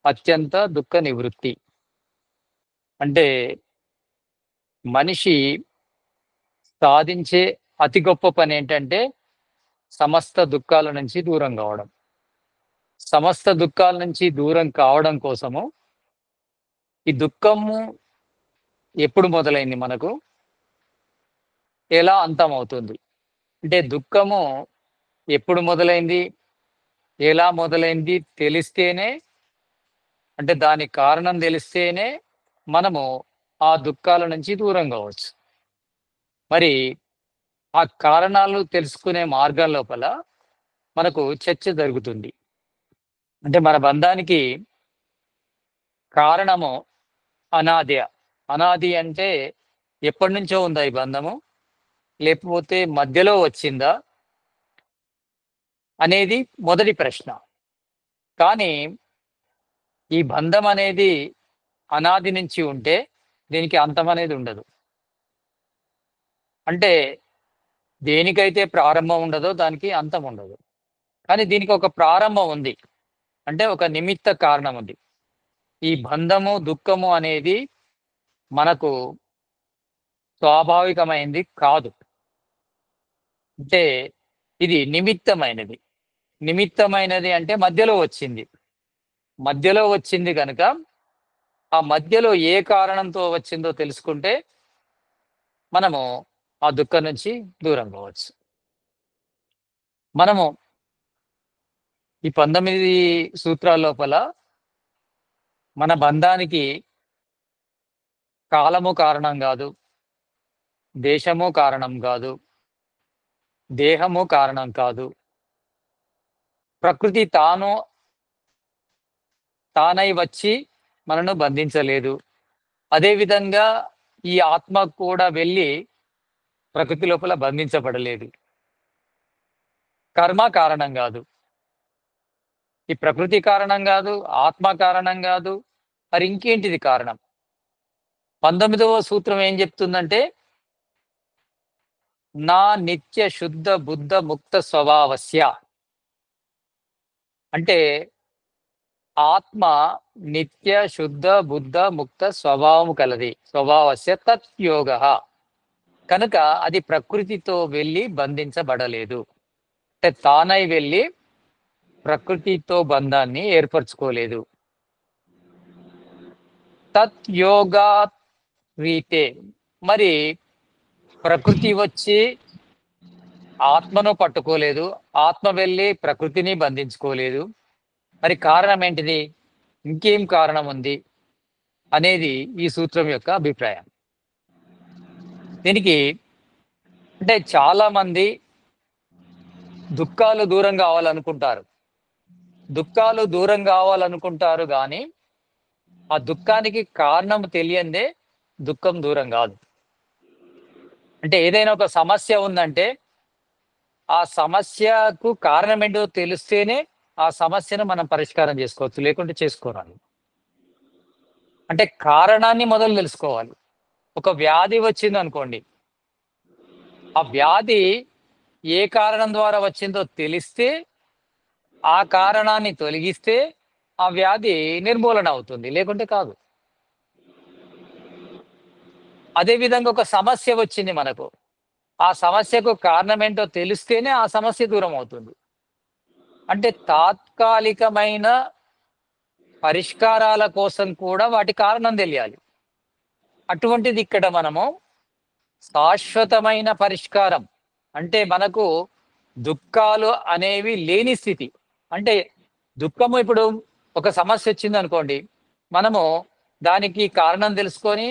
అత్యంత దుఃఖ నివృత్తి. అంటే మనిషి సాధించే అతి గొప్ప పనేంటంటే సమస్త దుఃఖాల నుంచి దూరం కావడం. సమస్త దుఃఖాల నుంచి దూరం కావడం కోసము ఈ దుఃఖము ఎప్పుడు మొదలైంది మనకు? ఎలా అంతమవుతుంది? అంటే దుఃఖము ఎప్పుడు మొదలైంది? ఎలా మొదలైంది తెలిస్తేనే, అంటే దానికి కారణం తెలిస్తేనే మనము ఆ దుఃఖాల నుంచి దూరం కావచ్చు. మరి ఆ కారణాలు తెలుసుకునే మార్గం లోపల మనకు చర్చ జరుగుతుంది. అంటే మన బంధానికి కారణము అనాది. అనాది అంటే ఎప్పటినుంచో ఉందా ఈ బంధము? లేకపోతే మధ్యలో వచ్చిందా? అనేది మొదటి ప్రశ్న. కానీ ఈ బంధం అనేది అనాది నుంచి ఉంటే దీనికి అంతం అనేది ఉండదు. అంటే దేనికైతే ప్రారంభం ఉండదో దానికి అంతం ఉండదు. కానీ దీనికి ఒక ప్రారంభం ఉంది. అంటే ఒక నిమిత్త కారణం ఉంది. ఈ బంధము, దుఃఖము అనేది మనకు స్వాభావికమైనది కాదు. అంటే ఇది నిమిత్తమైనది. నిమిత్తమైనది అంటే మధ్యలో వచ్చింది. మధ్యలో వచ్చింది కనుక ఆ మధ్యలో ఏ కారణంతో వచ్చిందో తెలుసుకుంటే మనము ఆ దుఃఖం నుంచి దూరం కావచ్చు. మనము ఈ 19 సూత్రాల లోపల మన బంధానికి కాలము కారణం కాదు, దేశము కారణం కాదు, దేహము కారణం కాదు, ప్రకృతి తానై వచ్చి మనను బంధించలేదు. అదేవిధంగా ఈ ఆత్మ కూడా వెళ్ళి ప్రకృతి లోపల బంధించబడలేదు. కర్మ కారణం కాదు, ఈ ప్రకృతి కారణం కాదు, ఆత్మ కారణం కాదు, మరి ఇంకేంటిది కారణం? 19వ సూత్రం ఏం చెప్తుందంటే నా నిత్య శుద్ధ బుద్ధ ముక్త స్వభావస్య. అంటే ఆత్మ నిత్య శుద్ధ బుద్ధ ముక్త స్వభావము కలది. స్వభావస్య తత్యోగ. కనుక అది ప్రకృతితో వెళ్ళి బంధించబడలేదు. అంటే తానై వెళ్ళి ప్రకృతితో బంధాన్ని ఏర్పరచుకోలేదు. తత్యోగా రీతే. మరి ప్రకృతి వచ్చి ఆత్మను పట్టుకోలేదు, ఆత్మ వెళ్ళి ప్రకృతిని బంధించుకోలేదు. మరి కారణం ఏంటిది? ఇంకేం కారణం ఉంది అనేది ఈ సూత్రం యొక్క అభిప్రాయం. దీనికి అంటే చాలా మంది దుఃఖాలు దూరం కావాలనుకుంటారు. దుఃఖాలు దూరం కావాలనుకుంటారు కానీ ఆ దుఃఖానికి కారణం తెలియందే దుఃఖం దూరం కాదు. అంటే ఏదైనా ఒక సమస్య ఉందంటే ఆ సమస్యకు కారణం ఏంటో తెలిస్తేనే ఆ సమస్యను మనం పరిష్కారం చేసుకోవచ్చు, లేకుంటే చేసుకోరాలి. అంటే కారణాన్ని మొదలు తెలుసుకోవాలి. ఒక వ్యాధి వచ్చింది అనుకోండి, ఆ వ్యాధి ఏ కారణం ద్వారా వచ్చిందో తెలిస్తే ఆ కారణాన్ని తొలగిస్తే ఆ వ్యాధి నిర్మూలన అవుతుంది, లేకుంటే కాదు. అదేవిధంగా ఒక సమస్య వచ్చింది మనకు, ఆ సమస్యకు కారణం ఏంటో తెలిస్తేనే ఆ సమస్య దూరం అవుతుంది. అంటే తాత్కాలికమైన పరిష్కారాల కోసం కూడా వాటి కారణం తెలియాలి. అటువంటిది ఇక్కడ మనము శాశ్వతమైన పరిష్కారం, అంటే మనకు దుఃఖాలు అనేవి లేని స్థితి. అంటే దుఃఖము ఇప్పుడు ఒక సమస్య వచ్చింది అనుకోండి, మనము దానికి కారణం తెలుసుకొని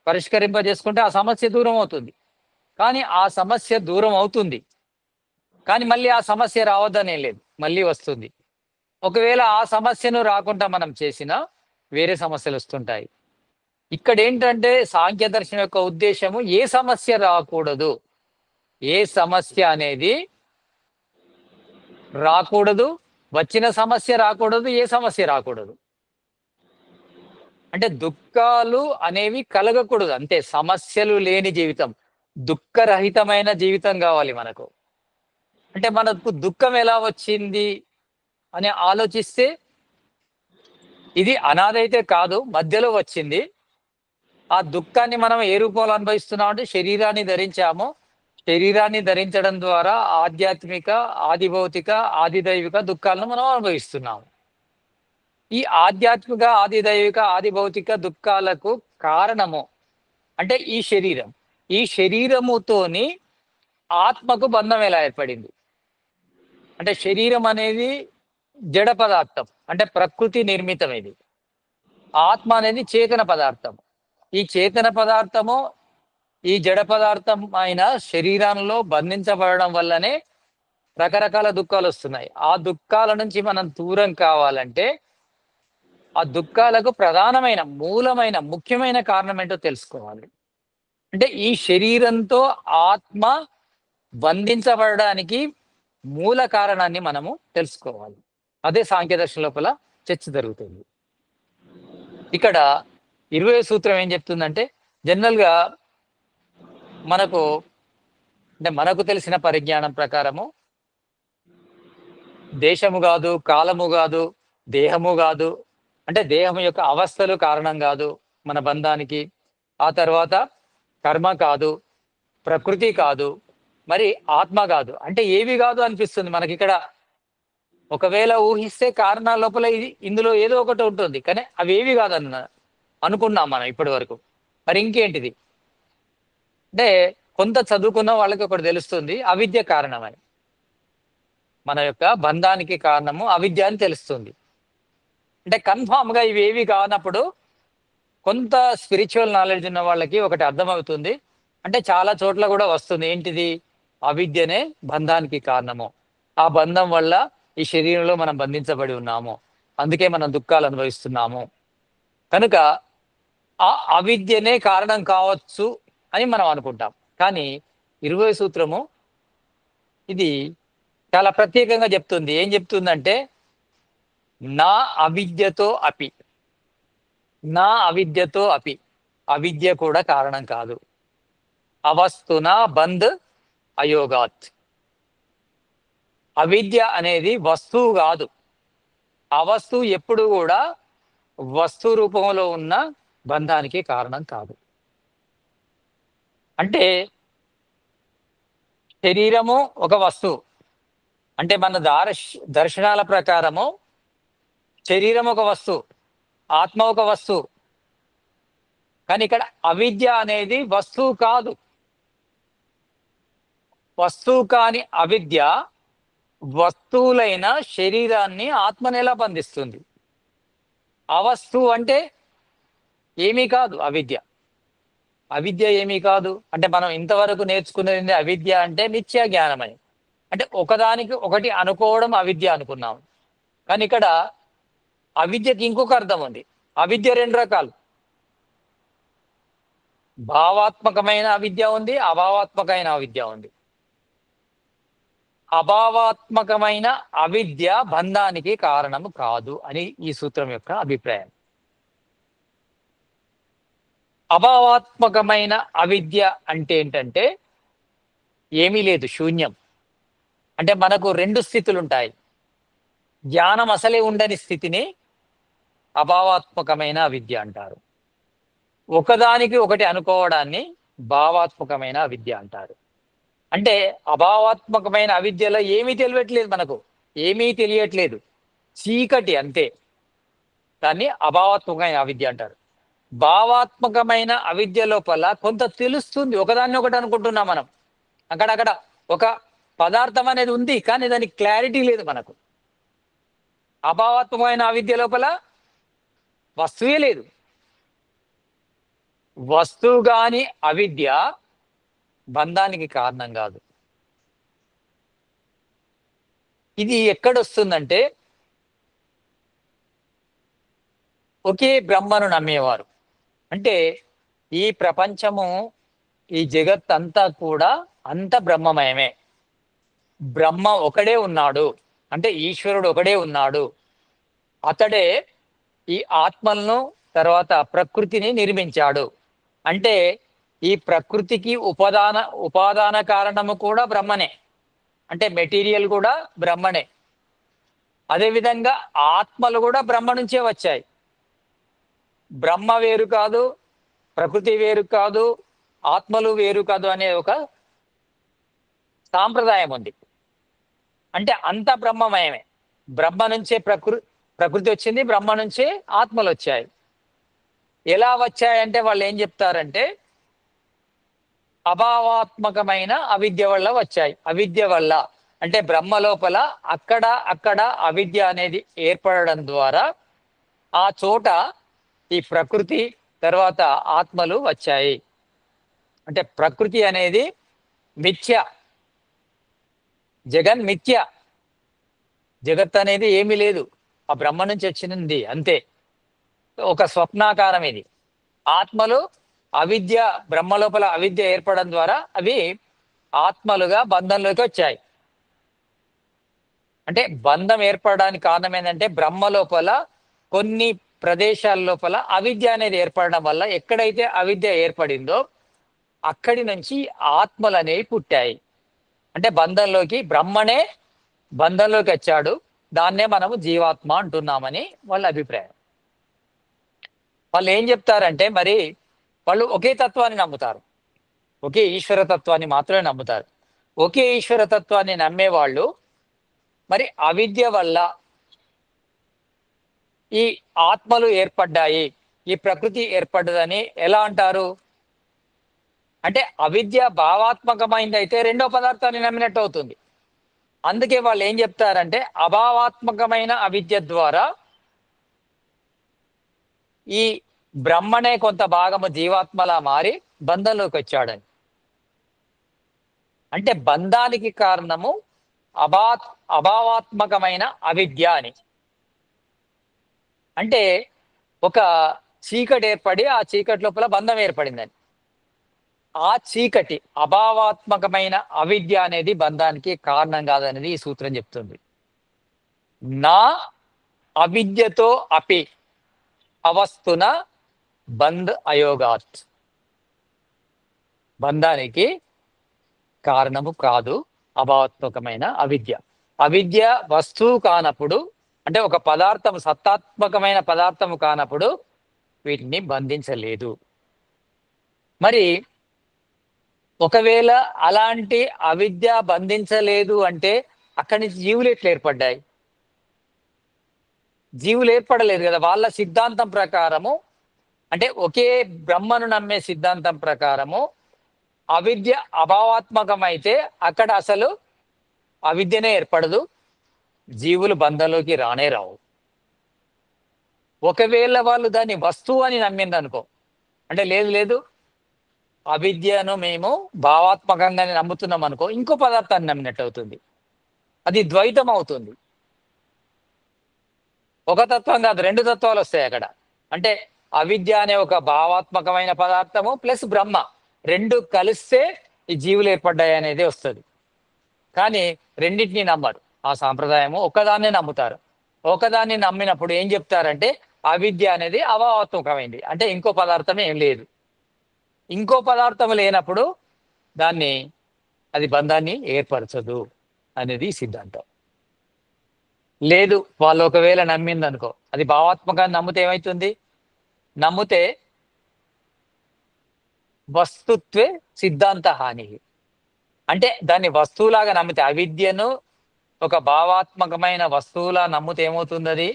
పరిష్కరింపజేసుకుంటే ఆ సమస్య దూరం అవుతుంది. కానీ ఆ సమస్య దూరం అవుతుంది, కానీ మళ్ళీ ఆ సమస్య రావద్దనే లేదు, మళ్ళీ వస్తుంది. ఒకవేళ ఆ సమస్యను రాకుండా మనం చేసినా వేరే సమస్యలు వస్తుంటాయి. ఇక్కడ ఏంటంటే సాంఖ్య దర్శనం యొక్క ఉద్దేశము ఏ సమస్య రాకూడదు, ఏ సమస్య అనేది రాకూడదు, వచ్చిన సమస్య రాకూడదు, ఏ సమస్య రాకూడదు. అంటే దుఃఖాలు అనేవి కలగకూడదు, అంతే. సమస్యలు లేని జీవితం, దుఃఖరహితమైన జీవితం కావాలి మనకు. అంటే మనకు దుఃఖం ఎలా వచ్చింది అని ఆలోచిస్తే ఇది అనాది అయితే కాదు, మధ్యలో వచ్చింది. ఆ దుఃఖాన్ని మనం ఏ రూపంలో అనుభవిస్తున్నాం అంటే శరీరాన్ని ధరించాము. శరీరాన్ని ధరించడం ద్వారా ఆధ్యాత్మిక, ఆది భౌతిక, ఆది దైవిక దుఃఖాలను మనం అనుభవిస్తున్నాము. ఈ ఆధ్యాత్మిక, ఆది దైవిక, ఆది భౌతిక దుఃఖాలకు కారణము అంటే ఈ శరీరం. ఈ శరీరముతోని ఆత్మకు బంధం ఎలా ఏర్పడింది? అంటే శరీరం అనేది జడ పదార్థం, అంటే ప్రకృతి నిర్మితం ఇది. ఆత్మ అనేది చేతన పదార్థం. ఈ చేతన పదార్థము ఈ జడ పదార్థం అయిన శరీరంలో బంధించబడడం వల్లనే రకరకాల దుఃఖాలు వస్తున్నాయి. ఆ దుఃఖాల నుంచి మనం దూరం కావాలంటే ఆ దుఃఖాలకు ప్రధానమైన, మూలమైన, ముఖ్యమైన కారణం ఏంటో తెలుసుకోవాలి. అంటే ఈ శరీరంతో ఆత్మ బంధించబడడానికి మూల కారణాన్ని మనము తెలుసుకోవాలి. అదే సాంఖ్య దర్శనం లోపల చర్చ జరుగుతుంది. ఇక్కడ 20వ సూత్రం ఏం చెప్తుందంటే, జనరల్ గా మనకు అంటే మనకు తెలిసిన పరిజ్ఞానం ప్రకారము దేశము కాదు, కాలము కాదు, దేహము కాదు, అంటే దేహం యొక్క అవస్థలు కారణం కాదు మన బంధానికి. ఆ తర్వాత కర్మ కాదు, ప్రకృతి కాదు, మరి ఆత్మ కాదు. అంటే ఏవి కాదు అనిపిస్తుంది మనకి ఇక్కడ. ఒకవేళ ఊహిస్తే కారణాల లోపల ఇది ఇందులో ఏదో ఒకటి ఉంటుంది, కానీ అవి ఏవి కాదన్న అనుకున్నాం మనం ఇప్పటి వరకు. మరి ఇంకేంటిది అంటే, కొంత చదువుకున్న వాళ్ళకి ఒకటి తెలుస్తుంది, అవిద్య కారణమని. మన యొక్క బంధానికి కారణము అవిద్య అని తెలుస్తుంది. అంటే కన్ఫామ్ గా ఇవి ఏవి కానప్పుడు కొంత స్పిరిచువల్ నాలెడ్జ్ ఉన్న వాళ్ళకి ఒకటి అర్థమవుతుంది. అంటే చాలా చోట్ల కూడా వస్తుంది, ఏంటిది? అవిద్యనే బంధానికి కారణము. ఆ బంధం వల్ల ఈ శరీరంలో మనం బంధించబడి ఉన్నాము, అందుకే మనం దుఃఖాలు అనుభవిస్తున్నాము. కనుక ఆ అవిద్యనే కారణం కావచ్చు అని మనం అనుకుంటాం. కానీ 20వ సూత్రము ఇది చాలా ప్రత్యేకంగా చెప్తుంది. ఏం చెప్తుందంటే, నా అవిద్యతో అపి, నా అవిద్యతో అపి, అవిద్య కూడా కారణం కాదు. అవస్తున బంద్ అయోగాత్. అవిద్య అనేది వస్తువు కాదు. ఆ వస్తువు ఎప్పుడు కూడా వస్తు రూపంలో ఉన్న బంధానికి కారణం కాదు. అంటే శరీరము ఒక వస్తువు, అంటే మన దర్శనాల ప్రకారము శరీరం ఒక వస్తువు, ఆత్మ ఒక వస్తువు. కానీ ఇక్కడ అవిద్య అనేది వస్తువు కాదు. వస్తువు కాని అవిద్య వస్తువులైన శరీరాన్ని, ఆత్మని ఎలా బంధిస్తుంది? అవస్తువు అంటే ఏమీ కాదు అవిద్య. అవిద్య ఏమీ కాదు అంటే మనం ఇంతవరకు నేర్చుకునేది అవిద్య అంటే మిథ్యా జ్ఞానమని, అంటే ఒకదానికి ఒకటి అనుకోవడం అవిద్య అనుకున్నాం. కానీ ఇక్కడ అవిద్యకి ఇంకొక అర్థం ఉంది. అవిద్య రెండు రకాలు, భావాత్మకమైన అవిద్య ఉంది, అభావాత్మకమైన అవిద్య ఉంది. అభావాత్మకమైన అవిద్య బంధానికి కారణము కాదు అని ఈ సూత్రం యొక్క అభిప్రాయం. అభావాత్మకమైన అవిద్య అంటే ఏంటంటే ఏమీ లేదు, శూన్యం. అంటే మనకు రెండు స్థితులు ఉంటాయి. జ్ఞానం అసలే ఉండని స్థితిని అభావాత్మకమైన అవిద్య అంటారు. ఒకదానికి ఒకటి అనుకోవడాన్ని భావాత్మకమైన అవిద్య అంటారు. అంటే అభావాత్మకమైన అవిద్యలో ఏమీ తెలియట్లేదు, మనకు ఏమీ తెలియట్లేదు, చీకటి అంతే. దాన్ని అభావాత్మకమైన అవిద్య అంటారు. భావాత్మకమైన అవిద్య లోపల కొంత తెలుస్తుంది, ఒకదాన్ని ఒకటి అనుకుంటున్నాం మనం. అక్కడక్కడ ఒక పదార్థం అనేది ఉంది, కానీ దానికి క్లారిటీ లేదు మనకు. అభావాత్మకమైన అవిద్య లోపల వస్తువే లేదు. వస్తువు గాని అవిద్య బంధానికి కారణం కాదు. ఇది ఎక్కడొస్తుందంటే, ఒకే బ్రహ్మను నమ్మేవారు, అంటే ఈ ప్రపంచము, ఈ జగత్ అంతా కూడా అంత బ్రహ్మమయమే. బ్రహ్మ ఒకడే ఉన్నాడు, అంటే ఈశ్వరుడు ఒకడే ఉన్నాడు. అతడే ఈ ఆత్మలను, తర్వాత ప్రకృతిని నిర్మించాడు. అంటే ఈ ప్రకృతికి ఉపాదాన కారణము కూడా బ్రహ్మనే, అంటే మెటీరియల్ కూడా బ్రహ్మనే. అదేవిధంగా ఆత్మలు కూడా బ్రహ్మ నుంచే వచ్చాయి. బ్రహ్మ వేరు కాదు, ప్రకృతి వేరు కాదు, ఆత్మలు వేరు కాదు అనే ఒక సాంప్రదాయం ఉంది. అంటే అంత బ్రహ్మమయమే. బ్రహ్మ నుంచే ప్రకృతి వచ్చింది, బ్రహ్మ నుంచే ఆత్మలు వచ్చాయి. ఎలా వచ్చాయంటే వాళ్ళు ఏం చెప్తారంటే అభావాత్మకమైన అవిద్య వల్ల వచ్చాయి. అవిద్య వల్ల అంటే బ్రహ్మ లోపల అక్కడ అవిద్య అనేది ఏర్పడడం ద్వారా ఆ చోట ఈ ప్రకృతి తర్వాత ఆత్మలు వచ్చాయి. అంటే ప్రకృతి అనేది మిథ్య, జగన్ మిథ్య, జగత్ అనేది ఏమీ లేదు, ఆ బ్రహ్మ నుంచి వచ్చింది అంతే, ఒక స్వప్నాకారం ఇది. ఆత్మలు అవిద్య, బ్రహ్మ లోపల అవిద్య ఏర్పడడం ద్వారా అవి ఆత్మలుగా బంధంలోకి వచ్చాయి. అంటే బంధం ఏర్పడడానికి కారణం ఏంటంటే బ్రహ్మ లోపల కొన్ని ప్రదేశాల లోపల అవిద్య అనేది ఏర్పడడం వల్ల ఎక్కడైతే అవిద్య ఏర్పడిందో అక్కడి నుంచి ఆత్మలు అనేవి పుట్టాయి. అంటే బంధంలోకి బ్రహ్మనే బంధంలోకి వచ్చాడు, దాన్నే మనము జీవాత్మ అంటున్నామని వాళ్ళ అభిప్రాయం. వాళ్ళు ఏం చెప్తారంటే మరి వాళ్ళు ఒకే తత్వాన్ని నమ్ముతారు, ఒకే ఈశ్వర తత్వాన్ని మాత్రమే నమ్ముతారు. ఒకే ఈశ్వర తత్వాన్ని నమ్మేవాళ్ళు మరి అవిద్య వల్ల ఈ ఆత్మలు ఏర్పడ్డాయి, ఈ ప్రకృతి ఏర్పడ్డదని ఎలా అంటారు? అంటే అవిద్య భావాత్మకమైంది అయితే రెండో పదార్థాన్ని నమ్మినట్టు అవుతుంది. అందుకే వాళ్ళు ఏం చెప్తారంటే అభావాత్మకమైన అవిద్య ద్వారా ఈ బ్రహ్మనే కొంత భాగము జీవాత్మలా మారి బంధంలోకి వచ్చాడని. అంటే బంధానికి కారణము అభావాత్మకమైన అవిద్య అని. అంటే ఒక చీకటి ఏర్పడి ఆ చీకటి లోపల బంధం ఏర్పడిందని. ఆ చీకటి అభావాత్మకమైన అవిద్య అనేది బంధానికి కారణం కాదనేది ఈ సూత్రం చెప్తుంది. నా అవిద్యతో అపి అవస్తున బంధ్ అయోగాత్. బంధానికి కారణము కాదు అభావాత్మకమైన అవిద్య. అవిద్య వస్తువు కానప్పుడు, అంటే ఒక పదార్థం సత్తాత్మకమైన పదార్థము కానప్పుడు వీటిని బంధించలేదు. మరి ఒకవేళ అలాంటి అవిద్య బంధించలేదు అంటే అక్కడి నుంచి జీవులు ఎట్లా ఏర్పడ్డాయి? జీవులు ఏర్పడలేదు కదా. వాళ్ళ సిద్ధాంతం ప్రకారము, అంటే ఒకే బ్రహ్మను నమ్మే సిద్ధాంతం ప్రకారము అవిద్య అభావాత్మకమైతే అక్కడ అసలు అవిద్యనే ఏర్పడదు, జీవులు బంధంలోకి రానే రావు. ఒకవేళ వాళ్ళు దాన్ని వస్తువు అని నమ్మిందనుకో, అంటే లేదు లేదు అవిద్యను మేము భావాత్మకంగానే నమ్ముతున్నాం అనుకో, ఇంకో పదార్థాన్ని నమ్మినట్టు అవుతుంది, అది ద్వైతం అవుతుంది. ఒక తత్వం కాదు, రెండు తత్వాలు వస్తాయి అక్కడ. అంటే అవిద్య అనే ఒక భావాత్మకమైన పదార్థము ప్లస్ బ్రహ్మ రెండు కలిస్తే ఈ జీవులు ఏర్పడ్డాయి అనేది వస్తుంది. కానీ రెండింటినీ నమ్మరు ఆ సాంప్రదాయము, ఒకదాన్నే నమ్ముతారు. ఒకదాన్ని నమ్మినప్పుడు ఏం చెప్తారంటే అవిద్య అనేది అభావాత్మకమైంది, అంటే ఇంకో పదార్థం ఏం లేదు. ఇంకో పదార్థం లేనప్పుడు దాన్ని అది బంధాన్ని ఏర్పరచదు అనేది సిద్ధాంతం. లేదు వాళ్ళు ఒకవేళ నమ్మింది అనుకో, అది భావాత్మకాన్ని నమ్మితే ఏమవుతుంది? నమ్మితే వస్తుత్వే సిద్ధాంత హాని. అంటే దాన్ని వస్తువులాగా నమ్మితే, అవిద్యను ఒక భావాత్మకమైన వస్తువులా నమ్మితే ఏమవుతుంది? అది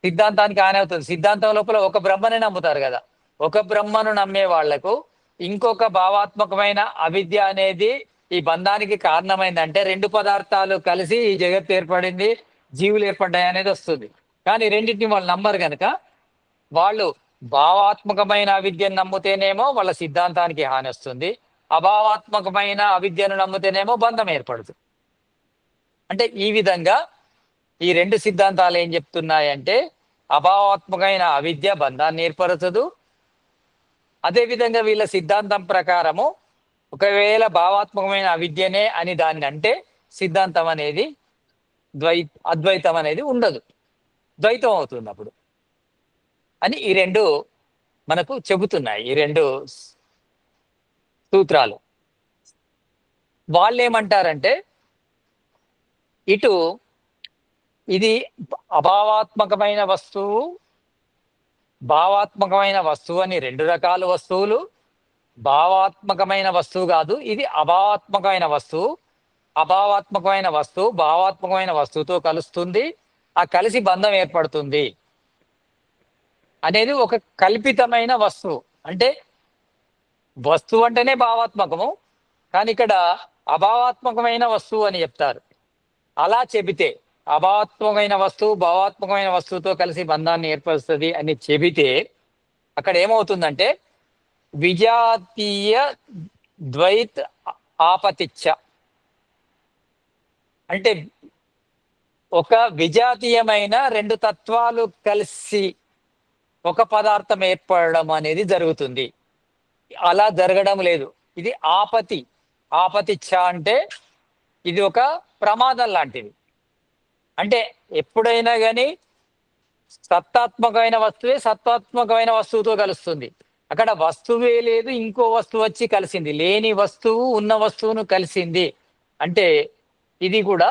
సిద్ధాంతానికి హాని అవుతుంది. సిద్ధాంతం లోపల ఒక బ్రహ్మనే నమ్ముతారు కదా. ఒక బ్రహ్మను నమ్మే వాళ్లకు ఇంకొక భావాత్మకమైన అవిద్య అనేది ఈ బంధానికి కారణమైందంటే రెండు పదార్థాలు కలిసి ఈ జగత్తు ఏర్పడింది, జీవులు ఏర్పడ్డాయి అనేది వస్తుంది. కానీ రెండింటిని వాళ్ళు నమ్మరు కనుక వాళ్ళు భావాత్మకమైన అవిద్యను నమ్మితేనేమో వాళ్ళ సిద్ధాంతానికి హాని వస్తుంది, అభావాత్మకమైన అవిద్యను నమ్మితేనేమో బంధం ఏర్పడుతుంది. అంటే ఈ విధంగా ఈ రెండు సిద్ధాంతాలు ఏం చెప్తున్నాయంటే అభావాత్మకమైన అవిద్య బంధాన్ని ఏర్పరచదు. అదేవిధంగా వీళ్ళ సిద్ధాంతం ప్రకారము ఒకవేళ భావాత్మకమైన అవిద్యనే అని దాన్ని అంటే సిద్ధాంతం అనేది అద్వైతం అనేది ఉండదు, ద్వైతం అవుతుంది అప్పుడు అని ఈ రెండు మనకు చెబుతున్నాయి. ఈ రెండు సూత్రాలు. వాళ్ళు ఏమంటారంటే ఇటు ఇది అభావాత్మకమైన వస్తువు, భావాత్మకమైన వస్తువు అని రెండు రకాల వస్తువులు. భావాత్మకమైన వస్తువు కాదు, ఇది అభావాత్మకమైన వస్తువు. అభావాత్మకమైన వస్తువు భావాత్మకమైన వస్తువుతో కలుస్తుంది, ఆ కలిసి బంధం ఏర్పడుతుంది అనేది ఒక కల్పితమైన వస్తువు. అంటే వస్తువు అంటేనే భావాత్మకము, కానీ ఇక్కడ అభావాత్మకమైన వస్తువు అని చెప్తారు. అలా చెబితే అభావాత్మకమైన వస్తువు భావాత్మకమైన వస్తువుతో కలిసి బంధాన్ని ఏర్పరుస్తుంది అని చెబితే అక్కడ ఏమవుతుందంటే విజాతీయ ద్వైత్ ఆపతిచ్చ, అంటే ఒక విజాతీయమైన రెండు తత్వాలు కలిసి ఒక పదార్థం ఏర్పడడం అనేది జరుగుతుంది. అలా జరగడం లేదు. ఇది ఆపతి. ఆపతిచ్చ అంటే ఇది ఒక ప్రమాదం లాంటిది. అంటే ఎప్పుడైనా కానీ సత్తాత్మకమైన వస్తువే సత్వాత్మకమైన వస్తువుతో కలుస్తుంది. అక్కడ వస్తువే లేదు, ఇంకో వస్తువు వచ్చి కలిసింది. లేని వస్తువు ఉన్న వస్తువును కలిసింది అంటే ఇది కూడా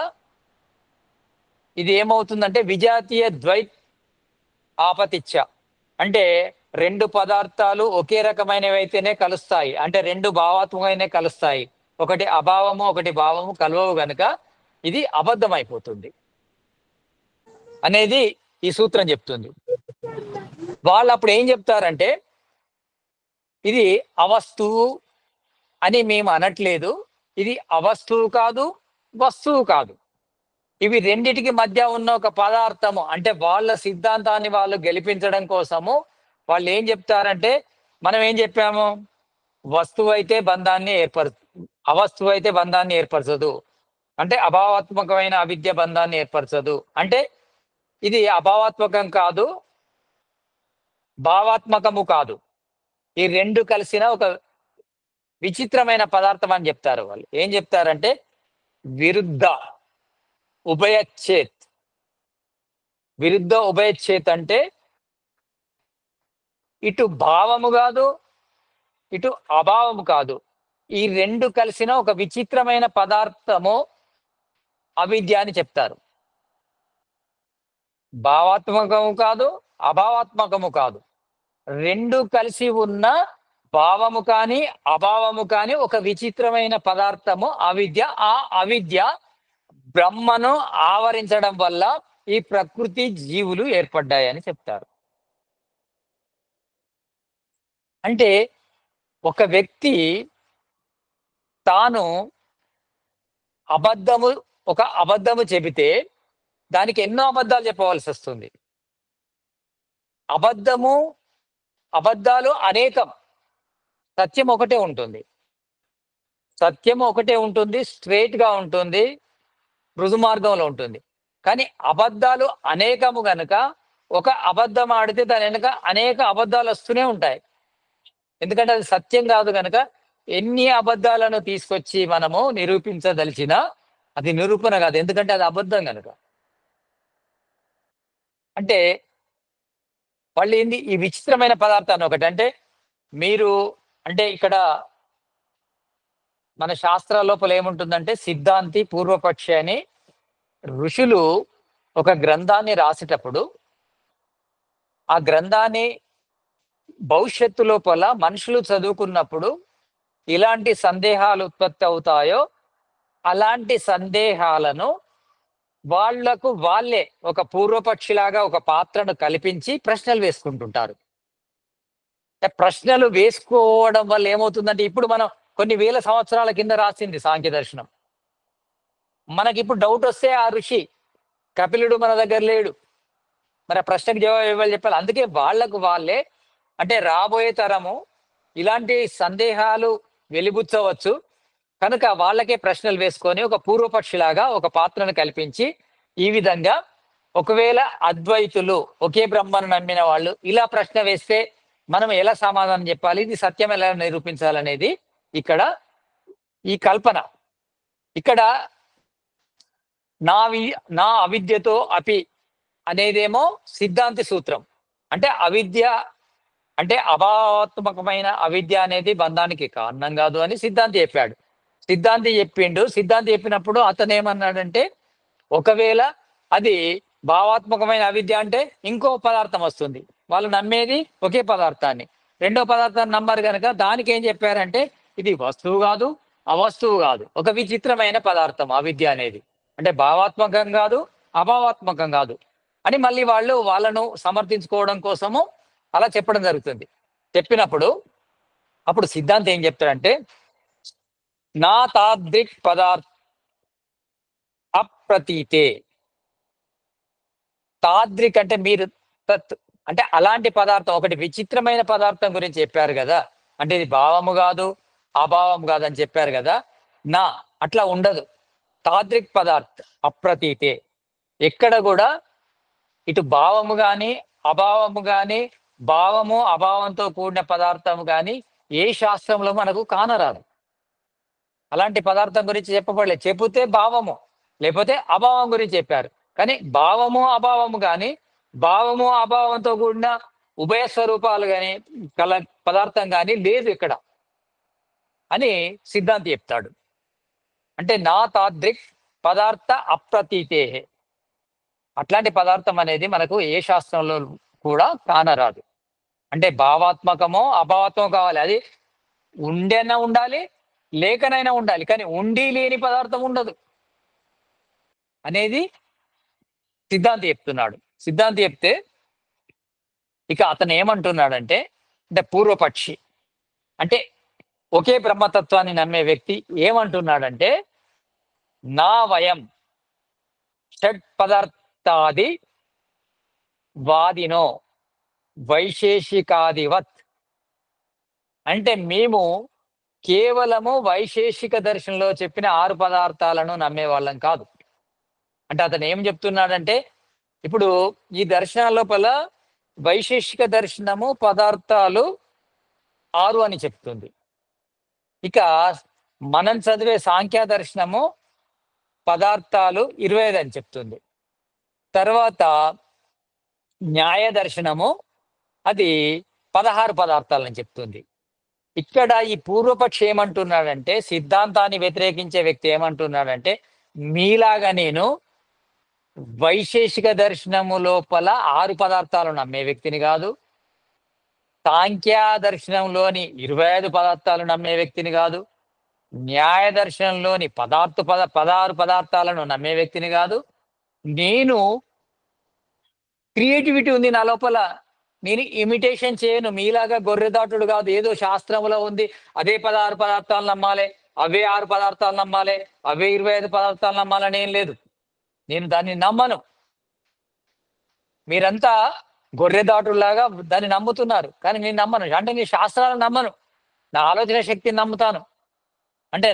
ఇది ఏమవుతుందంటే విజాతీయ ద్వైత్ ఆపతిచ్చ. అంటే రెండు పదార్థాలు ఒకే రకమైనవి అయితేనే కలుస్తాయి, అంటే రెండు భావాత్మకమైన కలుస్తాయి. ఒకటి అభావము ఒకటి భావము కలవవు గనుక ఇది అబద్ధం అయిపోతుంది అనేది ఈ సూత్రం చెప్తుంది. వాళ్ళు అప్పుడు ఏం చెప్తారంటే ఇది అవస్తువు అని మేము అనట్లేదు, ఇది అవస్తువు కాదు వస్తువు కాదు, ఇవి రెండిటికి మధ్య ఉన్న ఒక పదార్థము. అంటే వాళ్ళ సిద్ధాంతాన్ని వాళ్ళు గెలిపించడం కోసము వాళ్ళు ఏం చెప్తారంటే మనం ఏం చెప్పాము, వస్తువు అయితే బంధాన్ని అవస్తువు అయితే బంధాన్ని ఏర్పరచదు, అంటే అభావాత్మకమైన అవిద్య బంధాన్ని ఏర్పరచదు. అంటే ఇది అభావాత్మకం కాదు భావాత్మకము కాదు, ఈ రెండు కలిసిన ఒక విచిత్రమైన పదార్థం అని చెప్తారు. వాళ్ళు ఏం చెప్తారంటే విరుద్ధ ఉభయచ్ఛేత్. విరుద్ధ ఉభయచ్ఛేత్ అంటే ఇటు భావము కాదు ఇటు అభావము కాదు, ఈ రెండు కలిసిన ఒక విచిత్రమైన పదార్థము అవిద్య అని చెప్తారు. భావాత్మకము కాదు అభావాత్మకము కాదు, రెండు కలిసి ఉన్న భావము కానీ అభావము కానీ ఒక విచిత్రమైన పదార్థము అవిద్య. ఆ అవిద్య బ్రహ్మను ఆవరించడం వల్ల ఈ ప్రకృతి జీవులు ఏర్పడ్డాయని చెప్తారు. అంటే ఒక వ్యక్తి తాను ఒక అబద్ధము చెబితే దానికి ఎన్నో అబద్ధాలు చెప్పవలసి వస్తుంది. అబద్ధాలు అనేకం, సత్యం ఒకటే ఉంటుంది. సత్యం ఒకటే ఉంటుంది, స్ట్రైట్ గా ఉంటుంది, మృదు మార్గంలో ఉంటుంది. కానీ అబద్ధాలు అనేకము గనుక ఒక అబద్ధం ఆడితే దాని వెనుక అనేక అబద్ధాలు వస్తూనే ఉంటాయి. ఎందుకంటే అది సత్యం కాదు కనుక ఎన్ని అబద్ధాలను తీసుకొచ్చి మనము నిరూపించదలిచినా అది నిరూపణ కాదు, ఎందుకంటే అది అబద్ధం కనుక. అంటే వాళ్ళు ఏంది ఈ విచిత్రమైన పదార్థాన్ని ఒకటి అంటే మీరు అంటే ఇక్కడ మన శాస్త్రాల లోపల ఏముంటుందంటే సిద్ధాంతి పూర్వపక్షి అని ఋషులు ఒక గ్రంథాన్ని రాసేటప్పుడు ఆ గ్రంథాన్ని భవిష్యత్తు లోపల మనుషులు చదువుకున్నప్పుడు ఇలాంటి సందేహాలు ఉత్పత్తి అవుతాయో అలాంటి సందేహాలను వాళ్లకు వాళ్ళే ఒక పూర్వపక్షిలాగా ఒక పాత్రను కల్పించి ప్రశ్నలు వేసుకుంటుంటారు. ప్రశ్నలు వేసుకోవడం వల్ల ఏమవుతుందంటే ఇప్పుడు మనం కొన్ని వేల సంవత్సరాల కింద రాసింది సాంఖ్య దర్శనం, మనకి ఇప్పుడు డౌట్ వస్తే ఆ ఋషి కపిలుడు మన దగ్గర లేడు, మరి ఆ ప్రశ్నకు జవాబు ఇవ్వాలి చెప్పాలి. అందుకే వాళ్లకు వాళ్ళే అంటే రాబోయే తరము ఇలాంటి సందేహాలు వెలిబుచ్చవచ్చు కనుక వాళ్ళకే ప్రశ్నలు వేసుకొని ఒక పూర్వపక్షిలాగా ఒక పాత్రను కల్పించి ఈ విధంగా ఒకవేళ అద్వైతులు ఒకే బ్రహ్మను నమ్మిన వాళ్ళు ఇలా ప్రశ్న వేస్తే మనం ఎలా సమాధానం చెప్పాలి, ఇది సత్యం ఎలా నిరూపించాలనేది ఇక్కడ ఈ కల్పన. ఇక్కడ నా అవిద్యతో అపి అనేదేమో సిద్ధాంతి సూత్రం. అంటే అవిద్య అంటే అభావాత్మకమైన అవిద్య అనేది బంధానికి కారణం కాదు అని సిద్ధాంతి చెప్పాడు. సిద్ధాంతి చెప్పినప్పుడు అతను ఏమన్నాడంటే ఒకవేళ అది భావాత్మకమైన అవిద్య అంటే ఇంకో పదార్థం వస్తుంది, వాళ్ళు నమ్మేది ఒకే పదార్థాన్ని. రెండో పదార్థాన్ని నమ్మరు కనుక దానికి ఏం చెప్పారంటే ఇది వస్తువు కాదు, అవస్తువు కాదు, ఒక విచిత్రమైన పదార్థం అవిద్య అనేది. అంటే భావాత్మకం కాదు, అభావాత్మకం కాదు అని మళ్ళీ వాళ్ళు వాళ్ళను సమర్థించుకోవడం కోసము అలా చెప్పడం జరుగుతుంది. చెప్పినప్పుడు అప్పుడు సిద్ధాంతం ఏం చెప్తాడంటే నా తాదృక్ పదార్థ అప్రతీతే. తాద్రిక్ అంటే మీరు తత్ అంటే అలాంటి పదార్థం ఒకటి విచిత్రమైన పదార్థం గురించి చెప్పారు కదా. అంటే ఇది భావము కాదు, అభావం కాదు అని చెప్పారు కదా. నా అట్లా ఉండదు. తాద్రిక్ పదార్థ అప్రతీతే. ఎక్కడ కూడా ఇటు భావము గాని అభావము గాని భావము అభావంతో కూడిన పదార్థము గాని ఏ శాస్త్రంలో మనకు కానరాదు. అలాంటి పదార్థం గురించి చెప్పబడలేదు. చెబితే భావము లేకపోతే అభావం గురించి చెప్పారు. కానీ భావము అభావము కానీ భావము అభావంతో కూడిన ఉభయ స్వరూపాలు కానీ కల పదార్థం కానీ లేదు ఇక్కడ అని సిద్ధాంతి చెప్తాడు. అంటే నా తాదృక్ పదార్థ అప్రతీతే. అట్లాంటి పదార్థం అనేది మనకు ఏ శాస్త్రంలో కూడా కానరాదు. అంటే భావాత్మకమో అభావాత్మకం కావాలి. అది ఉండేనా ఉండాలి, లేకనైనా ఉండాలి. కానీ ఉండి లేని పదార్థం ఉండదు అనేది సిద్ధాంతి చెప్తున్నాడు. సిద్ధాంతి చెప్తే ఇక అతను ఏమంటున్నాడంటే అంటే పూర్వపక్షి అంటే ఒకే బ్రహ్మతత్వాన్ని నమ్మే వ్యక్తి ఏమంటున్నాడంటే నా వయం షడ్ పదార్థాది వాదినో వైశేషికాదివత్. అంటే మేము కేవలము వైశేషిక దర్శనంలో చెప్పిన 6 పదార్థాలను నమ్మే వాళ్ళం కాదు. అంటే అతను ఏం చెప్తున్నాడంటే ఇప్పుడు ఈ దర్శనాల లోపల వైశేషిక దర్శనము పదార్థాలు 6 అని చెప్తుంది. ఇక మనం చదివే సాంఖ్య దర్శనము పదార్థాలు 25 అని చెప్తుంది. తర్వాత న్యాయ దర్శనము అది 16 పదార్థాలని చెప్తుంది. ఇక్కడ ఈ పూర్వపక్షి ఏమంటున్నాడంటే సిద్ధాంతాన్ని వ్యతిరేకించే వ్యక్తి ఏమంటున్నాడంటే మీలాగా నేను వైశేషిక దర్శనము లోపల 6 పదార్థాలు నమ్మే వ్యక్తిని కాదు, సాంఖ్య దర్శనంలోని 25 పదార్థాలు నమ్మే వ్యక్తిని కాదు, న్యాయ దర్శనంలోని 16 పదార్థాలను నమ్మే వ్యక్తిని కాదు. నేను క్రియేటివిటీ ఉంది నా లోపల. నేను ఇమిటేషన్ చేయను. మీలాగా గొర్రెదాటుడు కాదు. ఏదో శాస్త్రంలో ఉంది అదే 16 పదార్థాలు నమ్మాలి, అవే 6 పదార్థాలు నమ్మాలి, అవే 25 పదార్థాలు నమ్మాలని ఏం లేదు. నేను దాన్ని నమ్మను. మీరంతా గొర్రెదాటులాగా దాన్ని నమ్ముతున్నారు, కానీ నేను నమ్మను. అంటే నీ శాస్త్రాలను నమ్మను, నా ఆలోచన శక్తిని నమ్ముతాను. అంటే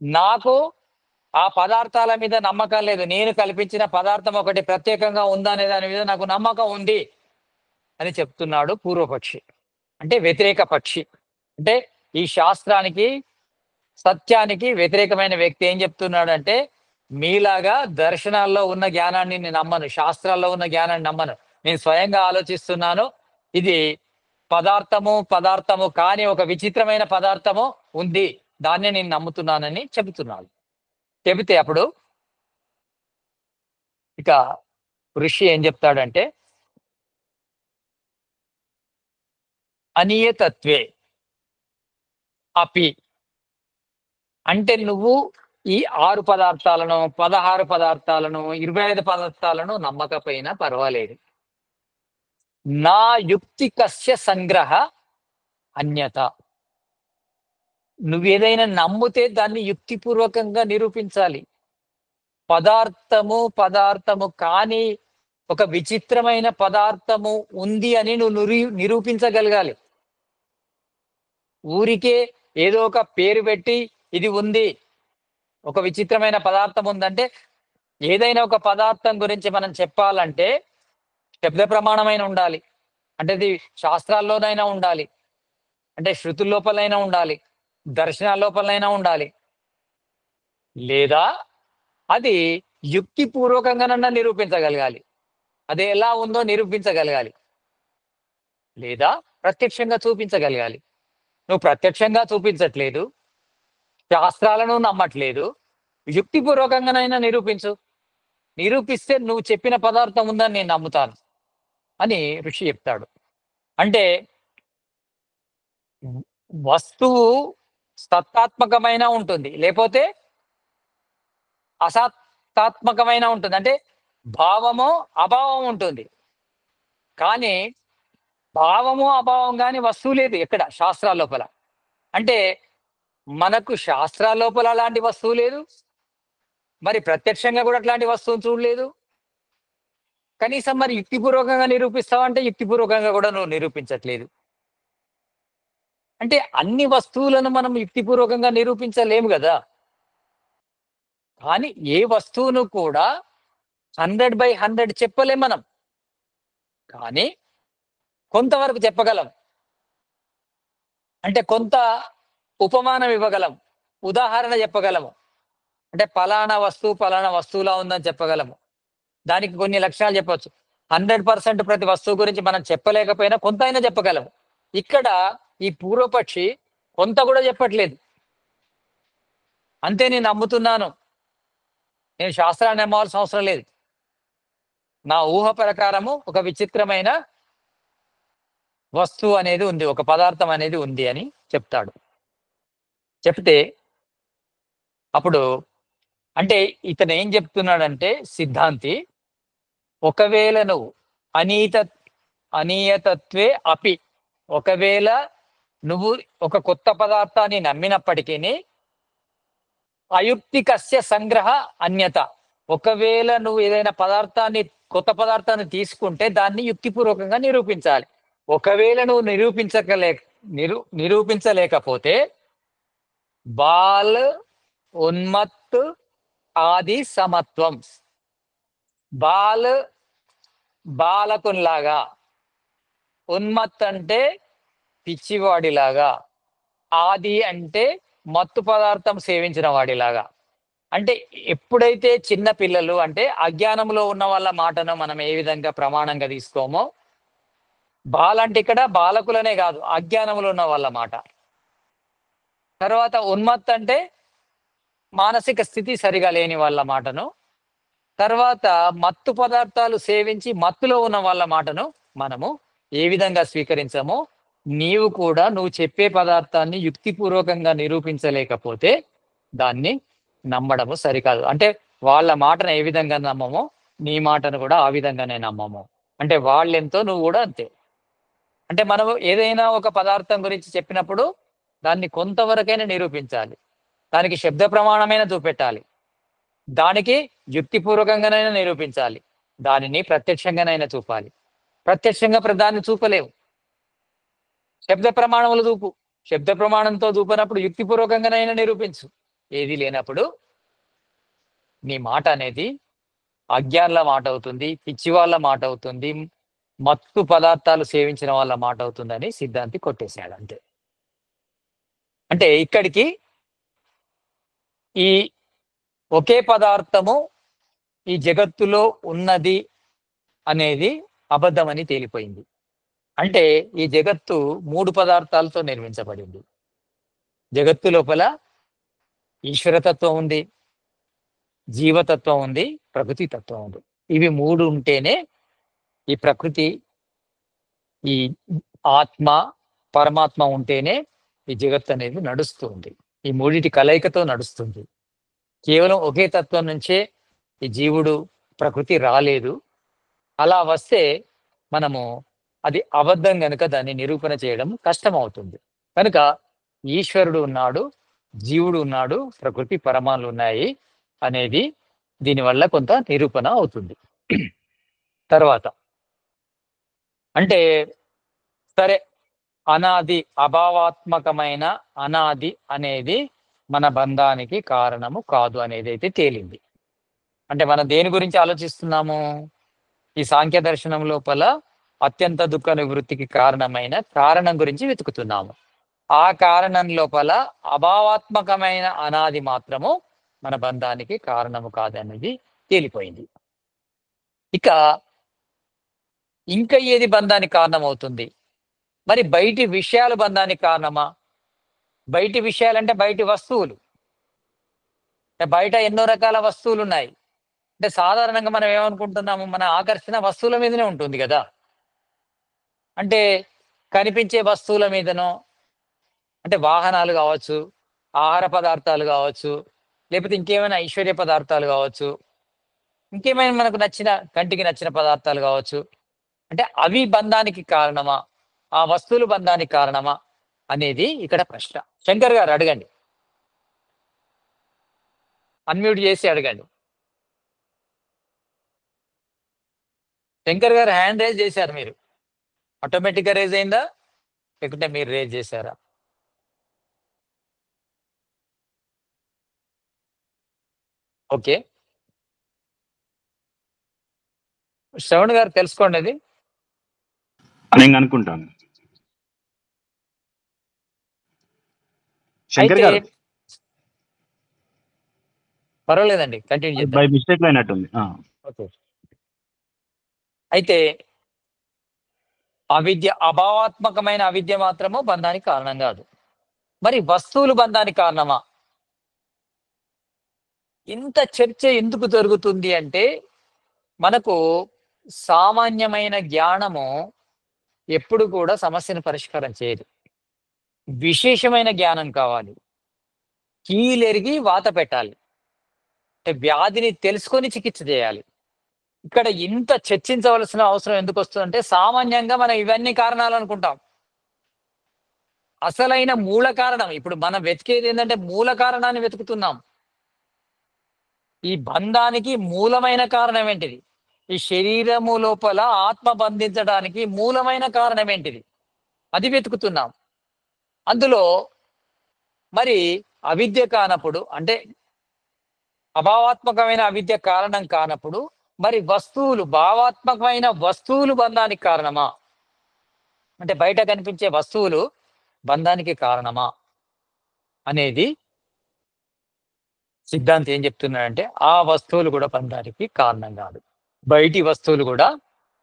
నాకు ఆ పదార్థాల మీద నమ్మకం లేదు. నేను కల్పించిన పదార్థం ఒకటి ప్రత్యేకంగా ఉందా అనే దాని మీద నాకు నమ్మకం ఉంది అని చెప్తున్నాడు పూర్వపక్షి. అంటే వ్యతిరేక పక్షి. అంటే ఈ శాస్త్రానికి సత్యానికి వ్యతిరేకమైన వ్యక్తి ఏం చెప్తున్నాడు అంటే మీలాగా దర్శనాల్లో ఉన్న జ్ఞానాన్ని నేను నమ్మను, శాస్త్రాల్లో ఉన్న జ్ఞానాన్ని నమ్మను. నేను స్వయంగా ఆలోచిస్తున్నాను. ఇది పదార్థము కాని ఒక విచిత్రమైన పదార్థము ఉంది, దాన్నే నేను నమ్ముతున్నానని చెబుతున్నాను. చెబితే అప్పుడు ఇక ఋషి ఏం చెప్తాడంటే అనియతత్వే అపి. అంటే నువ్వు ఈ 6 పదార్థాలను 16 పదార్థాలను 25 పదార్థాలను నమ్మకపోయినా పర్వాలేదు. నా యుక్తికస్య సంగ్రహ అన్యత. నువ్వేదైనా నమ్మితే దాన్ని యుక్తిపూర్వకంగా నిరూపించాలి. పదార్థము కానీ ఒక విచిత్రమైన పదార్థము ఉంది అని నువ్వు నిరూపించగలగాలి. ఊరికే ఏదో ఒక పేరు పెట్టి ఇది ఉంది, ఒక విచిత్రమైన పదార్థం ఉందంటే ఏదైనా ఒక పదార్థం గురించి మనం చెప్పాలంటే శబ్ద ప్రమాణమైన ఉండాలి. అంటే ఇది శాస్త్రాల్లోనైనా ఉండాలి, అంటే శృతుల లోపలైనా ఉండాలి, దర్శనాల లోపలైనా ఉండాలి, లేదా అది యుక్తిపూర్వకంగానన్నా నిరూపించగలగాలి. అది ఎలా ఉందో నిరూపించగలగాలి, లేదా ప్రత్యక్షంగా చూపించగలగాలి. నువ్వు ప్రత్యక్షంగా చూపించట్లేదు, శాస్త్రాలను నమ్మట్లేదు, యుక్తిపూర్వకంగానైనా నిరూపించు. నిరూపిస్తే నువ్వు చెప్పిన పదార్థం ఉందని నేను నమ్ముతాను. అని ఋషి చెప్తాడు. అంటే వస్తువు సత్తాత్మకమైన ఉంటుంది, లేకపోతే అసత్తాత్మకమైన ఉంటుంది. అంటే భావము అభావం ఉంటుంది. కానీ భావము అభావం కానీ వస్తువు లేదు ఎక్కడ శాస్త్రాల లోపల. అంటే మనకు శాస్త్రాల లోపల అలాంటి వస్తువు లేదు, మరి ప్రత్యక్షంగా కూడా అట్లాంటి వస్తువును చూడలేదు. కనీసం మరి యుక్తిపూర్వకంగా నిరూపిస్తావంటే యుక్తిపూర్వకంగా కూడా నువ్వు నిరూపించట్లేదు. అంటే అన్ని వస్తువులను మనం యుక్తిపూర్వకంగా నిరూపించలేము కదా. కానీ ఏ వస్తువును కూడా 100/100 చెప్పలేం మనం. కానీ కొంతవరకు చెప్పగలం. అంటే కొంత ఉపమానం ఇవ్వగలం, ఉదాహరణ చెప్పగలము. అంటే పలానా వస్తువులా ఉందని చెప్పగలము. దానికి కొన్ని లక్షణాలు చెప్పొచ్చు. 100% ప్రతి వస్తువు గురించి మనం చెప్పలేకపోయినా కొంత అయినా చెప్పగలము. ఇక్కడ ఈ పూర్వపక్షి కొంత కూడా చెప్పట్లేదు. అంతే, నేను నమ్ముతున్నాను, నేను శాస్త్రాన్ని నమ్మవలసిన అవసరం లేదు, నా ఊహ ప్రకారము ఒక విచిత్రమైన వస్తువు అనేది ఉంది, ఒక పదార్థం అనేది ఉంది అని చెప్తాడు. చెప్తే అప్పుడు అంటే ఇతను ఏం చెప్తున్నాడంటే సిద్ధాంతి, ఒకవేళ నువ్వు అనీత అనీయతత్వే అపి, ఒకవేళ నువ్వు ఒక కొత్త పదార్థాన్ని నమ్మినప్పటికీ అయుక్తికస్య సంగ్రహ అన్యత, ఒకవేళ నువ్వు ఏదైనా పదార్థాన్ని కొత్త పదార్థాన్ని తీసుకుంటే దాన్ని యుక్తిపూర్వకంగా నిరూపించాలి. ఒకవేళ నువ్వు నిరూపించలేకపోతే బాల్ ఉన్మత్ ఆది సమత్వం, బాల్ బాలకునిలాగా, ఉన్మత్ అంటే పిచ్చివాడిలాగా, ఆది అంటే మత్తు పదార్థం సేవించిన వాడిలాగా. అంటే ఎప్పుడైతే చిన్న పిల్లలు అంటే అజ్ఞానంలో ఉన్న వాళ్ళ మాటను మనం ఏ విధంగా ప్రమాణంగా తీసుకోమో, బాలంటే ఇక్కడ బాలకులనే కాదు అజ్ఞానంలో ఉన్న వాళ్ళ మాట. తర్వాత ఉన్మత్ అంటే మానసిక స్థితి సరిగా లేని వాళ్ళ మాటను, తర్వాత మత్తు పదార్థాలు సేవించి మత్తులో ఉన్న వాళ్ళ మాటను మనము ఏ విధంగా స్వీకరించామో, నీవు కూడా నువ్వు చెప్పే పదార్థాన్ని యుక్తిపూర్వకంగా నిరూపించలేకపోతే దాన్ని నమ్మడము సరికాదు. అంటే వాళ్ళ మాటను ఏ విధంగా నమ్మమో నీ మాటను కూడా ఆ విధంగానే నమ్మము. అంటే వాళ్ళెంతో నువ్వు కూడా అంతే. అంటే మనము ఏదైనా ఒక పదార్థం గురించి చెప్పినప్పుడు దాన్ని కొంతవరకైనా నిరూపించాలి, దానికి శబ్ద ప్రమాణమైన చూపెట్టాలి, దానికి యుక్తిపూర్వకంగానైనా నిరూపించాలి, దానిని ప్రత్యక్షంగానైనా చూపాలి. ప్రత్యక్షంగా దాన్ని చూపలేవు, శబ్ద ప్రమాణములు చూపు. శబ్ద ప్రమాణంతో చూపినప్పుడు యుక్తిపూర్వకంగానైనా నిరూపించు. ఏది లేనప్పుడు నీ మాట అనేది అజ్ఞానుల మాట అవుతుంది, పిచ్చి వాళ్ళ మాట అవుతుంది, మత్తు పదార్థాలు సేవించిన వాళ్ళ మాట అవుతుందని సిద్ధాంతి కొట్టేశాడు అంతే. అంటే ఇక్కడికి ఈ ఒకే పదార్థము ఈ జగత్తులో ఉన్నది అనేది అబద్ధమని తేలిపోయింది. అంటే ఈ జగత్తు 3 పదార్థాలతో నిర్మించబడింది. జగత్తు లోపల ఈశ్వరతత్వం ఉంది, జీవతత్వం ఉంది, ప్రకృతి తత్వం ఉంది. ఇవి 3 ఉంటేనే ఈ ప్రకృతి, ఈ ఆత్మ, పరమాత్మ ఉంటేనే ఈ జగత్తు అనేది నడుస్తుంది. ఈ మూడిటి కలయికతో నడుస్తుంది. కేవలం ఒకే తత్వం నుంచే ఈ జీవుడు, ప్రకృతి రాలేదు. అలా వస్తే మనము అది అబద్ధం కనుక దాన్ని నిరూపణ చేయడం కష్టం అవుతుంది. కనుక ఈశ్వరుడు ఉన్నాడు, జీవుడు ఉన్నాడు, ప్రకృతి పరమాణులు ఉన్నాయి అనేది దీనివల్ల కొంత నిరూపణ అవుతుంది. తర్వాత అంటే సరే, అనాది అభావాత్మకమైన అనాది అనేది మన బంధానికి కారణము కాదు అనేది అయితే తేలింది. అంటే మనం దేని గురించి ఆలోచిస్తున్నాము? ఈ సాంఖ్య దర్శనం లోపల అత్యంత దుఃఖ నివృత్తికి కారణమైన కారణం గురించి వెతుకుతున్నాము. ఆ కారణం లోపల అభావాత్మకమైన అనాది మాత్రము మన బంధానికి కారణము కాదనేది తేలిపోయింది. ఇక ఇంకా ఏది బంధానికి కారణం అవుతుంది? మరి బయటి విషయాలు బంధానికి కారణమా? బయటి విషయాలంటే బయటి వస్తువులు. బయట ఎన్నో రకాల వస్తువులు ఉన్నాయి. అంటే సాధారణంగా మనం ఏమనుకుంటున్నాము, మన ఆకర్షణ వస్తువుల మీదనే ఉంటుంది కదా. అంటే కనిపించే వస్తువుల మీదనో, అంటే వాహనాలు కావచ్చు, ఆహార పదార్థాలు కావచ్చు, లేకపోతే ఇంకేమైనా ఐశ్వర్య పదార్థాలు కావచ్చు, ఇంకేమైనా మనకు నచ్చిన కంటికి నచ్చిన పదార్థాలు కావచ్చు. అంటే అవి బంధానికి కారణమా? ఆ వస్తువులు బంధానికి కారణమా? అనేది ఇక్కడ ప్రశ్న. శంకర్ గారు అడగండి. అన్మ్యూట్ చేసి అడగండి. శంకర్ గారు హ్యాండ్ రేజ్ చేశారు మీరు. ఆటోమేటిక్‌గా రేజ్ అయిందా? లేకుంటే మీరు రేజ్ చేశారా? ఓకే. శ్రవణ్ గారు తెలుసుకోండి అది. నేను అనుకుంటాను. శంకర్ అయితే గారు పర్వాలేదండి. కంటిన్యూ చేద్దాం. బై మిస్టేక్ అయినట్టుంది. ఓకే. అయితే అభావాత్మకమైన అవిద్య మాత్రము బంధానికి కారణం కాదు. మరి వస్తువులు బంధానికి కారణమా? ఇంత చర్చ ఎందుకు జరుగుతుంది అంటే, మనకు సామాన్యమైన జ్ఞానము ఎప్పుడు కూడా సమస్యను పరిష్కారం చేయదు. విశేషమైన జ్ఞానం కావాలి. కీలెరిగి వాత పెట్టాలి. అంటే వ్యాధిని తెలుసుకొని చికిత్స చేయాలి. ఇక్కడ ఇంత చర్చించవలసిన అవసరం ఎందుకు వస్తుందంటే, సామాన్యంగా మనం ఇవన్నీ కారణాలు అనుకుంటాం. అసలైన మూల కారణం ఇప్పుడు మనం వెతికేది ఏంటంటే మూల కారణాన్ని వెతుకుతున్నాం. ఈ బంధానికి మూలమైన కారణం ఏంటిది? ఈ శరీరము లోపల ఆత్మ బంధించడానికి మూలమైన కారణం ఏంటిది? అది వెతుకుతున్నాం. అందులో మరి అవిద్య కానప్పుడు, అంటే అభావాత్మకమైన అవిద్య కారణం కానప్పుడు, మరి వస్తువులు భావాత్మకమైన వస్తువులు బంధానికి కారణమా? అంటే బయట కనిపించే వస్తువులు బంధానికి కారణమా అనేది సిద్ధాంతి ఏం చెప్తున్నాడంటే, ఆ వస్తువులు కూడా బంధానికి కారణం కాదు. బయటి వస్తువులు కూడా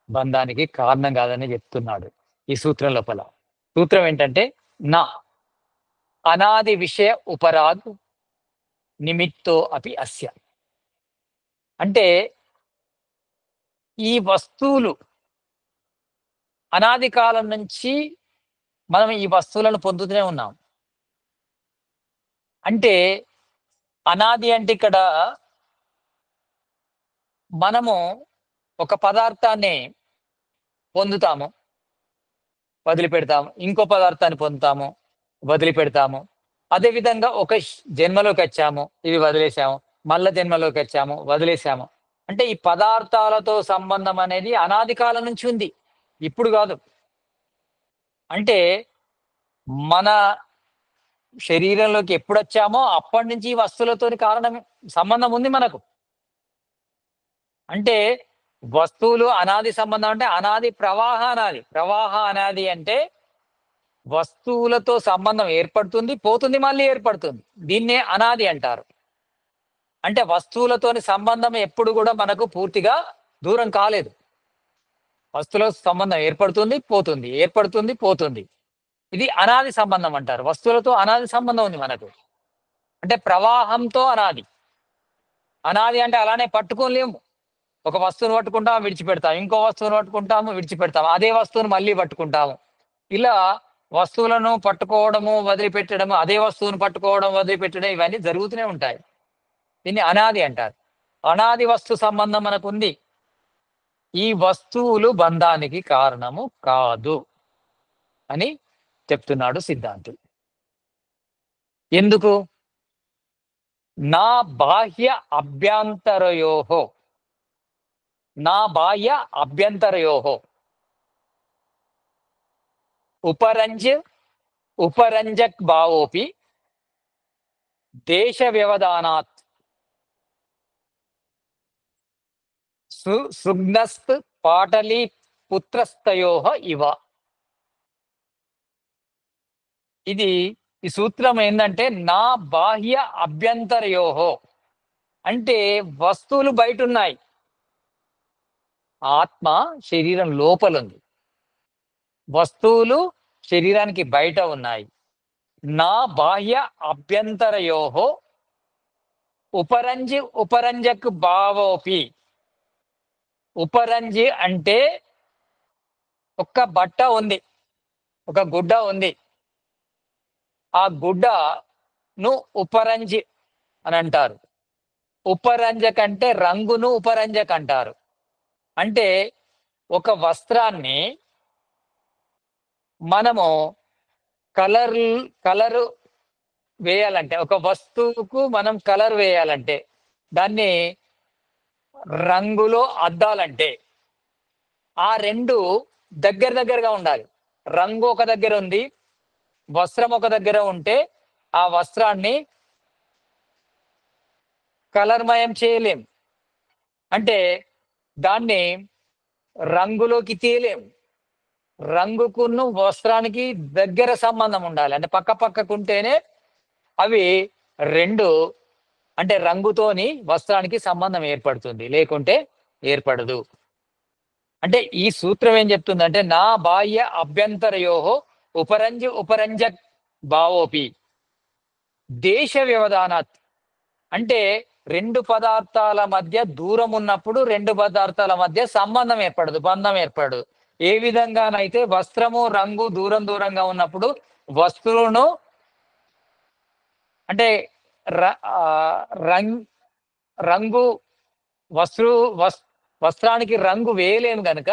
బంధానికి కారణం కాదని చెప్తున్నాడు ఈ సూత్రం లోపల. సూత్రం ఏంటంటే, నా అనాది విషయ ఉపరాగ్ నిమిత్తో అపి అస్య. అంటే ఈ వస్తువులు అనాది కాలం నుంచి మనం ఈ వస్తువులను పొందుతూనే ఉన్నాం. అంటే అనాది అంటే ఇక్కడ మనము ఒక పదార్థాన్ని పొందుతాము, వదిలిపెడతాము. ఇంకో పదార్థాన్ని పొందుతాము, వదిలిపెడతాము. అదేవిధంగా ఒక జన్మలోకి వచ్చాము, ఇవి వదిలేసాము. మళ్ళా జన్మలోకి వచ్చాము, వదిలేసాము. అంటే ఈ పదార్థాలతో సంబంధం అనేది అనాది కాలం నుంచి ఉంది, ఇప్పుడు కాదు. అంటే మన శరీరంలోకి ఎప్పుడు వచ్చామో అప్పటి నుంచి ఈ వస్తువులతోని కారణం సంబంధం ఉంది మనకు. అంటే వస్తువులు అనాది సంబంధం అంటే అనాది ప్రవాహ అనాది. ప్రవాహ అనాది అంటే వస్తువులతో సంబంధం ఏర్పడుతుంది, పోతుంది, మళ్ళీ ఏర్పడుతుంది. దీన్నే అనాది అంటారు. అంటే వస్తువులతోని సంబంధం ఎప్పుడు కూడా మనకు పూర్తిగా దూరం కాలేదు. వస్తువులతో సంబంధం ఏర్పడుతుంది, పోతుంది, ఏర్పడుతుంది, పోతుంది. ఇది అనాది సంబంధం అంటారు. వస్తువులతో అనాది సంబంధం ఉంది మనకు. అంటే ప్రవాహంతో అనాది. అనాది అంటే అలానే పట్టుకోలేము. ఒక వస్తువును పట్టుకుంటాము, విడిచిపెడతాం. ఇంకో వస్తువును పట్టుకుంటాము, విడిచిపెడతాము. అదే వస్తువును మళ్ళీ పట్టుకుంటాము. ఇలా వస్తువులను పట్టుకోవడము, వదిలిపెట్టడము, అదే వస్తువును పట్టుకోవడం, వదిలిపెట్టడం, ఇవన్నీ జరుగుతూనే ఉంటాయి. దీన్ని అనాది అంటారు. అనాది వస్తు సంబంధం మనకు ఉంది. ఈ వస్తువులు బంధానికి కారణము కాదు అని చెప్తున్నాడు సిద్ధాంతి. ఎందుకు? నా బాహ్య అభ్యంతరయోహో, నా బాహ్య అభ్యంతరయోహో ఉపరంజ్ ఉపరంజక్ భావోపి దేశ వ్యవధానాత్ సుగ్నస్త్ పాటలీ పుత్రస్తయోహ ఇవ. ఇది ఈ సూత్రం ఏంటంటే, నా బాహ్య అభ్యంతరయోహో అంటే వస్తువులు బయట ఉన్నాయి, ఆత్మ శరీరం లోపలుంది. వస్తువులు శరీరానికి బయట ఉన్నాయి. నా బాహ్య అభ్యంతరయోహో ఉపరంజి ఉపరంజక్ భావోపి. ఉపరంజి అంటే ఒక్క బట్ట ఉంది, ఒక గుడ్డ ఉంది. ఆ గుడ్డను ఉపరంజి అని అంటారు. ఉపరంజక అంటే రంగును ఉపరంజక అంటారు. అంటే ఒక వస్త్రాన్ని మనము కలర్ కలరు వేయాలంటే, ఒక వస్తువుకు మనం కలర్ వేయాలంటే, దాన్ని రంగులో అద్దాలంటే ఆ రెండు దగ్గర దగ్గరగా ఉండాలి. రంగు ఒక దగ్గర ఉంది, వస్త్రం ఒక దగ్గర ఉంటే ఆ వస్త్రాన్ని కలర్మయం చేయలేం. అంటే దాన్ని రంగులోకి తీయలేం. రంగుకును వస్త్రానికి దగ్గర సంబంధం ఉండాలి. అంటే పక్క పక్కకుంటేనే అవి రెండు, అంటే రంగుతోని వస్త్రానికి సంబంధం ఏర్పడుతుంది, లేకుంటే ఏర్పడదు. అంటే ఈ సూత్రం ఏం చెప్తుందంటే నా బాహ్య అభ్యంతరయోహో ఉపరంజ భావోపి దేశ వ్యవధానాత్. అంటే రెండు పదార్థాల మధ్య దూరం ఉన్నప్పుడు రెండు పదార్థాల మధ్య సంబంధం ఏర్పడదు, బంధం ఏర్పడదు. ఏ విధంగానైతే వస్త్రము రంగు దూరం దూరంగా ఉన్నప్పుడు వస్తువును అంటే రంగు వస్తు వస్త్రానికి రంగు వేయలేము గనుక,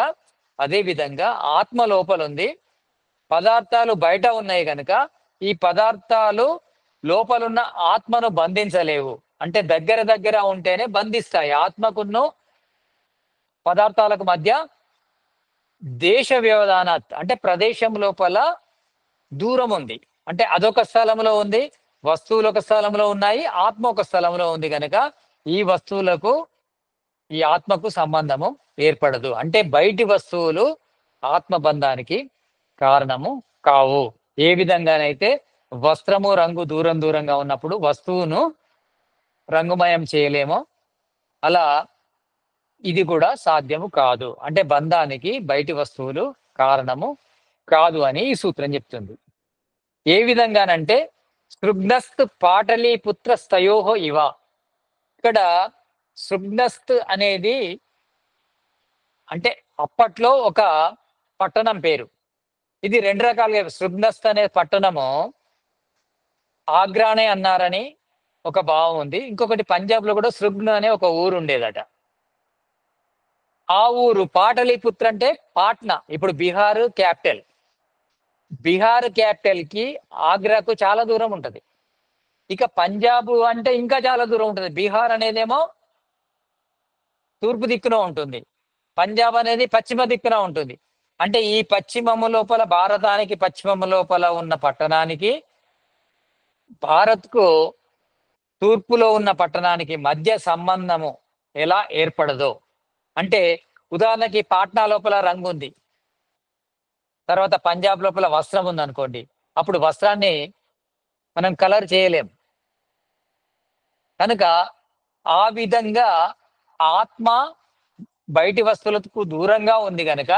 అదే విధంగా ఆత్మ లోపల ఉంది, పదార్థాలు బయట ఉన్నాయి కనుక ఈ పదార్థాలు లోపలున్న ఆత్మను బంధించలేవు. అంటే దగ్గర దగ్గర ఉంటేనే బంధిస్తాయి. ఆత్మకును పదార్థాలకు మధ్య దేశ వ్యవధానాత్ అంటే ప్రదేశం లోపల దూరం ఉంది. అంటే అదొక స్థలంలో ఉంది, వస్తువులు ఒక స్థలంలో ఉన్నాయి, ఆత్మ ఒక స్థలంలో ఉంది కనుక ఈ వస్తువులకు ఈ ఆత్మకు సంబంధము ఏర్పడదు. అంటే బయటి వస్తువులు ఆత్మబంధానికి కారణము కావు. ఏ విధంగానైతే వస్త్రము రంగు దూరం దూరంగా ఉన్నప్పుడు వస్తువును రంగుమయం చేయలేమో, అలా ఇది కూడా సాధ్యము కాదు. అంటే బంధానికి బయటి వస్తువులు కారణము కాదు అని ఈ సూత్రం చెప్తుంది. ఏ విధంగానంటే సృగ్నస్త్ పాటలీపుత్ర స్తయోహో ఇవ. ఇక్కడ సృగ్నస్త్ అనేది అంటే అప్పట్లో ఒక పట్టణం పేరు. ఇది రెండు రకాలుగా, సృగ్నస్త్ అనే పట్టణము ఆగ్రానే అన్నారని ఒక భావం ఉంది. ఇంకొకటి పంజాబ్ లో కూడా సృగ్న అనే ఒక ఊరు ఉండేదట. ఆ ఊరు పాటలీపుత్ర అంటే పాట్నా, ఇప్పుడు బీహార్ క్యాపిటల్. బీహార్ క్యాపిటల్ కి ఆగ్రాకు చాలా దూరం ఉంటది. ఇక పంజాబ్ అంటే ఇంకా చాలా దూరం ఉంటుంది. బీహార్ అనేదేమో తూర్పు దిక్కున ఉంటుంది, పంజాబ్ అనేది పశ్చిమ దిక్కున ఉంటుంది. అంటే ఈ పశ్చిమము లోపల, భారతానికి పశ్చిమము లోపల ఉన్న పట్టణానికి, భారత్కు తూర్పులో ఉన్న పట్టణానికి మధ్య సంబంధము ఎలా ఏర్పడదో, అంటే ఉదాహరణకి పాట్నా లోపల రంగు ఉంది, తర్వాత పంజాబ్ లోపల వస్త్రం ఉంది అనుకోండి, అప్పుడు వస్త్రాన్ని మనం కలర్ చేయలేం. కనుక ఆ విధంగా ఆత్మ బయటి వస్తువులకు దూరంగా ఉంది కనుక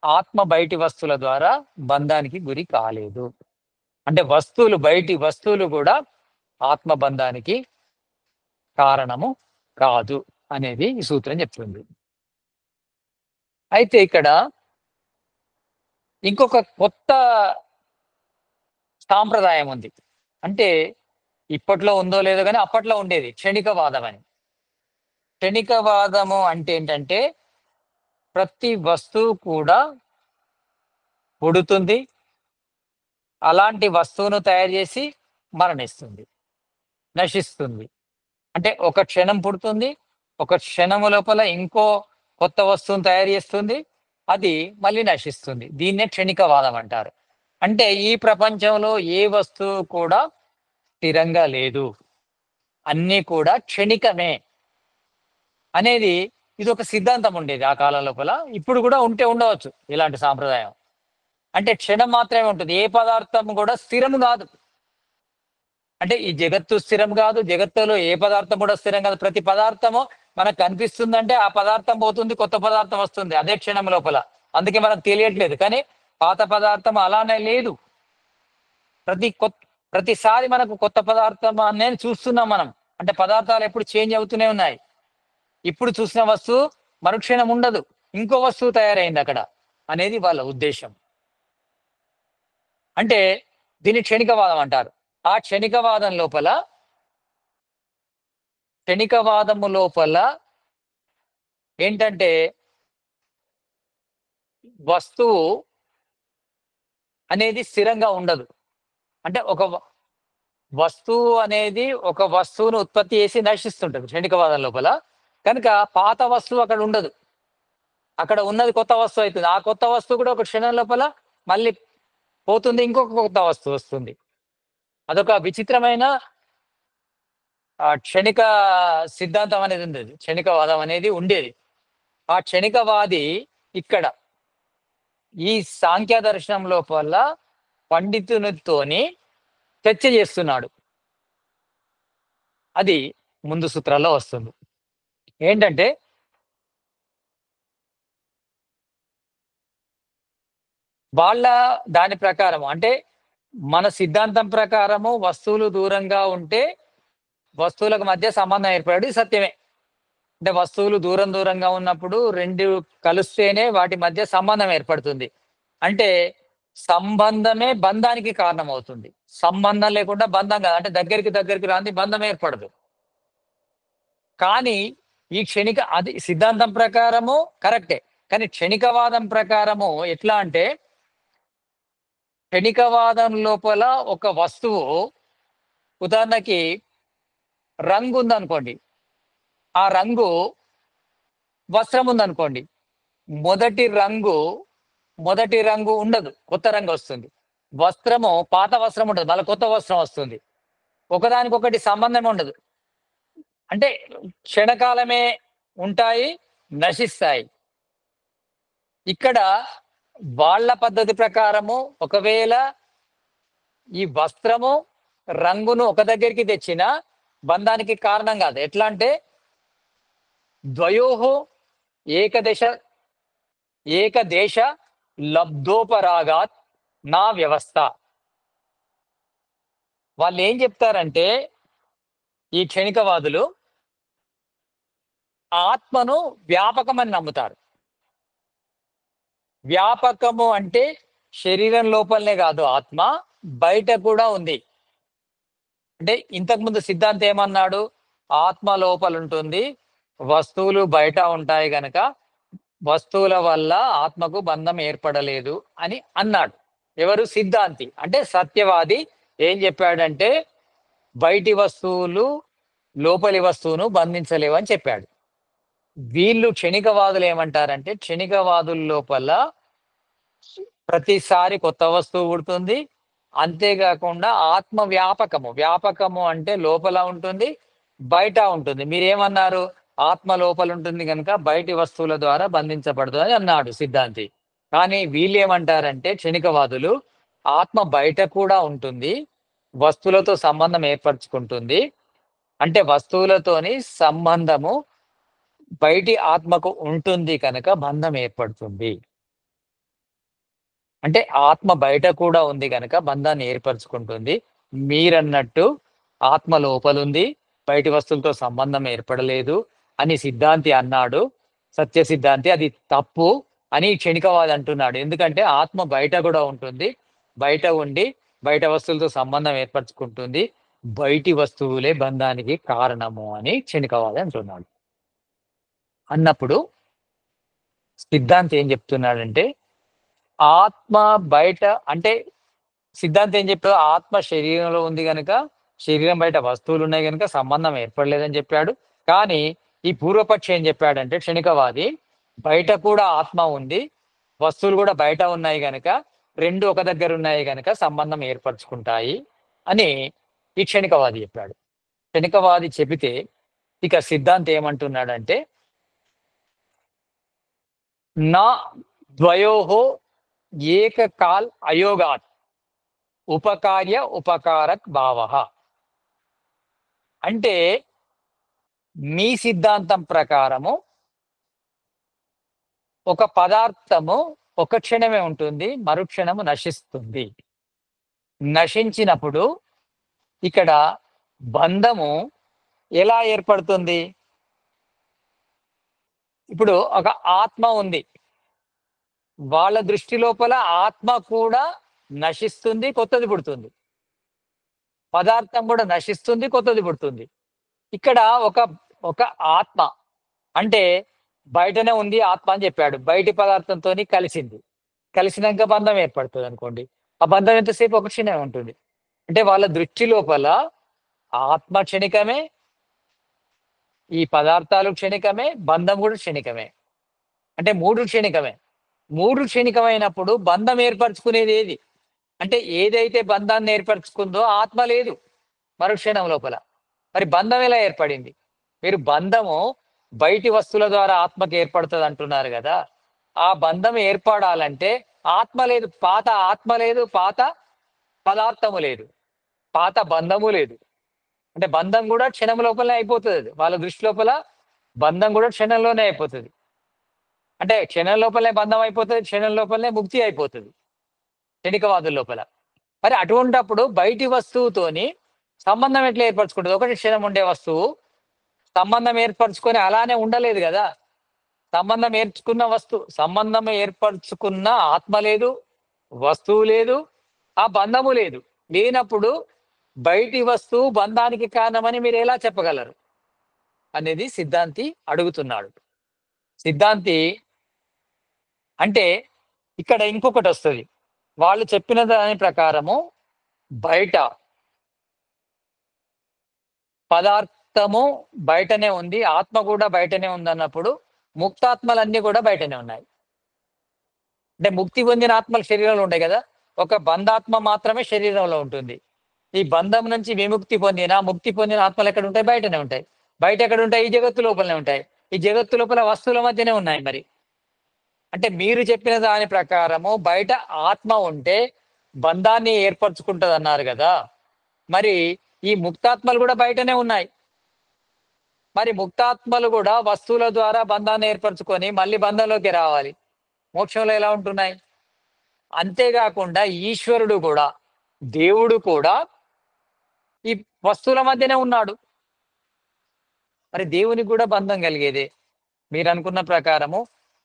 ఆత్మ బయటి వస్తువుల ద్వారా బంధానికి గురి కాలేదు. అంటే వస్తువులు, బయటి వస్తువులు కూడా ఆత్మ బంధానికి కారణము కాదు అనేది ఈ సూత్రం చెప్తుంది. అయితే ఇక్కడ ఇంకొక కొత్త సాంప్రదాయం ఉంది. అంటే ఇప్పట్లో ఉందో లేదో కానీ అప్పట్లో ఉండేది క్షణికవాదం అని. క్షణికవాదము అంటే ఏంటంటే ప్రతి వస్తువు కూడా పుడుతుంది, అలాంటి వస్తువును తయారు చేసి మరణిస్తుంది, నశిస్తుంది. అంటే ఒక క్షణం పుడుతుంది, ఒక క్షణము లోపల ఇంకో కొత్త వస్తువును తయారు చేస్తుంది, అది మళ్ళీ నశిస్తుంది. దీన్నే క్షణికవాదం అంటారు. అంటే ఈ ప్రపంచంలో ఏ వస్తువు కూడా స్థిరంగా లేదు, అన్నీ కూడా క్షణికమే అనేది ఇది ఒక సిద్ధాంతం ఉండేది ఆ కాలం లోపల. ఇప్పుడు కూడా ఉంటే ఉండవచ్చు ఇలాంటి సాంప్రదాయం. అంటే క్షణం మాత్రమే ఉంటుంది, ఏ పదార్థం కూడా స్థిరం కాదు. అంటే ఈ జగత్తు స్థిరం కాదు, జగత్తులో ఏ పదార్థం కూడా స్థిరం కాదు. ప్రతి పదార్థము మనకు కనిపిస్తుందంటే ఆ పదార్థం పోతుంది, కొత్త పదార్థం వస్తుంది అదే క్షణం లోపల. అందుకే మనకు తెలియట్లేదు. కానీ పాత పదార్థం అలానే లేదు. ప్రతిసారి మనకు కొత్త పదార్థం అనేది చూస్తున్నాం మనం. అంటే పదార్థాలు ఎప్పుడు చేంజ్ అవుతూనే ఉన్నాయి. ఇప్పుడు చూసిన వస్తువు మరుక్షణం ఉండదు, ఇంకో వస్తువు తయారైంది అక్కడ. అనేది వాళ్ళ ఉద్దేశం. అంటే దీన్ని క్షణికవాదం అంటారు. ఆ క్షణికవాదము లోపల ఏంటంటే వస్తువు అనేది స్థిరంగా ఉండదు. అంటే వస్తువు అనేది ఒక వస్తువును ఉత్పత్తి చేసి నశిస్తుంటది క్షణికవాదం లోపల. కనుక పాత వస్తువు అక్కడ ఉండదు. అక్కడ ఉన్నది కొత్త వస్తువు అవుతుంది. ఆ కొత్త వస్తువు కూడా ఒక క్షణం లోపల మళ్ళీ పోతుంది, ఇంకొక కొత్త వస్తువు వస్తుంది. అదొక విచిత్రమైన క్షణిక సిద్ధాంతం అనేది ఉండేది, క్షణికవాదం అనేది ఉండేది. ఆ క్షణికవాది ఇక్కడ ఈ సాంఖ్య దర్శనం లోపల పండితునితోని చర్చ చేస్తున్నాడు. అది ముందు సూత్రాల్లో వస్తుంది. ఏంటంటే వాళ్ళ దాని ప్రకారం, అంటే మన సిద్ధాంతం ప్రకారము వస్తువులు దూరంగా ఉంటే వస్తువులకు మధ్య సంబంధం ఏర్పడేది సత్యమే. అంటే వస్తువులు దూరంగా ఉన్నప్పుడు రెండు కలిస్తేనే వాటి మధ్య సంబంధం ఏర్పడుతుంది. అంటే సంబంధమే బంధానికి కారణం అవుతుంది. సంబంధం లేకుండా బంధం కాదు. అంటే దగ్గరికి రాని బంధం ఏర్పడదు. కానీ ఈ అది సిద్ధాంతం ప్రకారము కరెక్టే. కానీ క్షణికవాదం ప్రకారము ఎట్లా అంటే, క్షణికవాదం లోపల ఒక వస్తువు, ఉదాహరణకి రంగు ఉందనుకోండి, ఆ రంగు వస్త్రం ఉందనుకోండి, మొదటి రంగు ఉండదు, కొత్త రంగు వస్తుంది. వస్త్రము పాత వస్త్రం ఉండదు, మళ్ళీ కొత్త వస్త్రం వస్తుంది. ఒకదానికొకటి సంబంధం ఉండదు. అంటే క్షణకాలమే ఉంటాయి, నశిస్తాయి. ఇక్కడ వాళ్ళ పద్ధతి ప్రకారము ఒకవేళ ఈ వస్త్రము రంగును ఒక దగ్గరికి తెచ్చిన బంధానికి కారణం కాదు. ఎట్లా అంటే ద్వయోహో ఏకదేశ లబ్ధోపరాగాత్ నా వ్యవస్థ. వాళ్ళు ఏం చెప్తారంటే, ఈ క్షణికవాదులు ఆత్మను వ్యాపకమని నమ్ముతారు. వ్యాపకము అంటే శరీరం లోపలనే కాదు, ఆత్మ బయట కూడా ఉంది. అంటే ఇంతకుముందు సిద్ధాంతం ఏమన్నాడు? ఆత్మ లోపల ఉంటుంది, వస్తువులు బయట ఉంటాయి గనక వస్తువుల వల్ల ఆత్మకు బంధం ఏర్పడలేదు అని అన్నాడు. ఎవరు? సిద్ధాంతి. అంటే సత్యవాది ఏం చెప్పాడంటే, బయటి వస్తువులు లోపలి వస్తువును బంధించలేవు అని చెప్పాడు. వీళ్ళు క్షణికవాదులు ఏమంటారంటే, క్షణికవాదుల లోపల ప్రతిసారి కొత్త వస్తువు పుడుతుంది. అంతేకాకుండా ఆత్మ వ్యాపకము అంటే లోపల ఉంటుంది, బయట ఉంటుంది. మీరేమన్నారు? ఆత్మ లోపల ఉంటుంది కనుక బయటి వస్తువుల ద్వారా బంధించబడదు అని అన్నాడు సిద్ధాంతి. కానీ వీళ్ళు ఏమంటారంటే, క్షణికవాదులు, ఆత్మ బయట కూడా ఉంటుంది, వస్తువులతో సంబంధం ఏర్పరచుకుంటుంది. అంటే వస్తువులతోని సంబంధము బయటి ఆత్మకు ఉంటుంది కనుక బంధం ఏర్పడుతుంది. అంటే ఆత్మ బయట కూడా ఉంది కనుక బంధాన్ని ఏర్పరచుకుంటుంది. మీరన్నట్టు ఆత్మ లోపలుంది, బయటి వస్తువులతో సంబంధం ఏర్పడలేదు అని సిద్ధాంతి అన్నాడు. సత్య సిద్ధాంతి అది తప్పు అని క్షణికవాది అంటున్నాడు. ఎందుకంటే ఆత్మ బయట కూడా ఉంటుంది, బయట ఉండి బయట వస్తువులతో సంబంధం ఏర్పరచుకుంటుంది, బయటి వస్తువులే బంధానికి కారణము అని క్షణికవాది అంటున్నాడు. అన్నప్పుడు సిద్ధాంతి ఏం చెప్తున్నాడంటే, ఆత్మ బయట అంటే సిద్ధాంతం ఏం చెప్పాడు? ఆత్మ శరీరంలో ఉంది కనుక, శరీరం బయట వస్తువులు ఉన్నాయి కనుక సంబంధం ఏర్పడలేదని చెప్పాడు. కానీ ఈ పూర్వపక్షి ఏం చెప్పాడంటే, క్షణికవాది, బయట కూడా ఆత్మ ఉంది, వస్తువులు కూడా బయట ఉన్నాయి కనుక, రెండు ఒక దగ్గర ఉన్నాయి కనుక సంబంధం ఏర్పరచుకుంటాయి అని ఈ క్షణికవాది చెప్పాడు. క్షణికవాది చెబితే ఇక సిద్ధాంతం ఏమంటున్నాడంటే, నా ద్వయోహో ఏకకాల్ అయోగాత్ ఉపకార్య ఉపకారక్ భావః. అంటే మీ సిద్ధాంతం ప్రకారము ఒక పదార్థము ఒక క్షణమే ఉంటుంది, మరుక్షణము నశిస్తుంది. నశించినప్పుడు ఇక్కడ బంధము ఎలా ఏర్పడుతుంది? ఇప్పుడు ఒక ఆత్మ ఉంది, వాళ్ళ దృష్టి లోపల ఆత్మ కూడా నశిస్తుంది, కొత్తది పుడుతుంది. పదార్థం కూడా నశిస్తుంది, కొత్తది పుడుతుంది. ఇక్కడ ఒక ఒక ఆత్మ అంటే బయటనే ఉంది ఆత్మ అని చెప్పాడు. బయటి పదార్థంతో కలిసింది. కలిసినాక బంధం ఏర్పడుతుంది అనుకోండి. ఆ బంధం ఎంతసేపు ఒక క్షణమే ఉంటుంది. అంటే వాళ్ళ దృష్టి లోపల ఆత్మ క్షణికమే, ఈ పదార్థాలు క్షణికమే, బంధం కూడా క్షణికమే. అంటే మూడు క్షణికమే. మూడు క్షణికమైనప్పుడు బంధం ఏర్పరచుకునేది ఏది? అంటే ఏదైతే బంధాన్ని ఏర్పరచుకుందో ఆత్మ లేదు మరుక్షణం లోపల. మరి బంధం ఎలా ఏర్పడింది? మీరు బంధము బయటి వస్తువుల ద్వారా ఆత్మకి ఏర్పడుతుంది అంటున్నారు కదా. ఆ బంధం ఏర్పడాలంటే ఆత్మ లేదు, పాత ఆత్మ లేదు, పాత పదార్థము లేదు, పాత బంధము లేదు. అంటే బంధం కూడా క్షణం లోపలనే అయిపోతుంది. వాళ్ళ దృష్టి లోపల బంధం కూడా క్షణంలోనే అయిపోతుంది. అంటే క్షణం లోపలనే బంధం అయిపోతుంది, క్షణం లోపలనే ముక్తి అయిపోతుంది క్షణికవాదుల లోపల. మరి అటువంటప్పుడు బయటి వస్తువుతోని సంబంధం ఎట్లా ఏర్పరచుకుంటుంది? ఒకటి క్షణం ఉండే వస్తువు సంబంధం ఏర్పరచుకొని అలానే ఉండలేదు కదా. సంబంధం ఏర్పరచుకున్న ఆత్మ లేదు, వస్తువు లేదు, ఆ బంధము లేదు. లేనప్పుడు బయటి వస్తువు బంధానికి కారణమని మీరు ఎలా చెప్పగలరు అనేది సిద్ధాంతి అడుగుతున్నాడు. సిద్ధాంతి అంటే ఇక్కడ ఇంకొకటి వస్తుంది. వాళ్ళు చెప్పిన దాని ప్రకారము బయట పదార్థము బయటనే ఉంది, ఆత్మ కూడా బయటనే ఉంది అన్నప్పుడు ముక్తాత్మలన్నీ కూడా బయటనే ఉన్నాయి. అంటే ముక్తి పొందిన ఆత్మలు శరీరంలో ఉంటాయి కదా. ఒక బంధాత్మ మాత్రమే శరీరంలో ఉంటుంది. ఈ బంధం నుంచి విముక్తి పొందిన ముక్తి పొందిన ఆత్మలు ఎక్కడ ఉంటాయి? బయటనే ఉంటాయి. బయట ఎక్కడ ఉంటాయి? ఈ జగత్తు లోపలనే ఉంటాయి. ఈ జగత్తు లోపల వస్తువుల మధ్యనే ఉన్నాయి. మరి అంటే మీరు చెప్పిన దాని ప్రకారము బయట ఆత్మ ఉంటే బంధాన్ని ఏర్పరచుకుంటది అన్నారు కదా. మరి ఈ ముక్తాత్మలు కూడా బయటనే ఉన్నాయి. మరి ముక్తాత్మలు కూడా వస్తువుల ద్వారా బంధాన్ని ఏర్పరచుకొని మళ్ళీ బంధంలోకి రావాలి. మోక్షంలో ఎలా ఉంటున్నాయి? అంతేకాకుండా ఈశ్వరుడు కూడా, దేవుడు కూడా ఈ వస్తువుల మధ్యనే ఉన్నాడు. మరి దేవునికి కూడా బంధం కలిగేదే. మీరు అనుకున్న ప్రకారము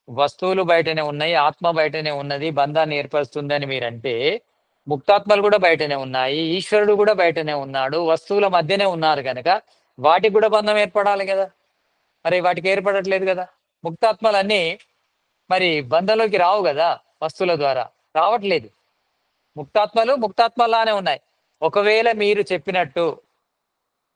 వస్తువులు బయటనే ఉన్నాయి, ఆత్మ బయటనే ఉన్నది, బంధాన్ని ఏర్పరుస్తుందని మీరంటే ముక్తాత్మలు కూడా బయటనే ఉన్నాయి, ఈశ్వరుడు కూడా బయటనే ఉన్నాడు, వస్తువుల మధ్యనే ఉన్నారు కనుక వాటికి కూడా బంధం ఏర్పడాలి కదా. మరి వాటికి ఏర్పడట్లేదు కదా. ముక్తాత్మలన్నీ మరి బంధంలోకి రావు కదా, వస్తువుల ద్వారా రావట్లేదు. ముక్తాత్మలానే ఉన్నాయి. ఒకవేళ మీరు చెప్పినట్టు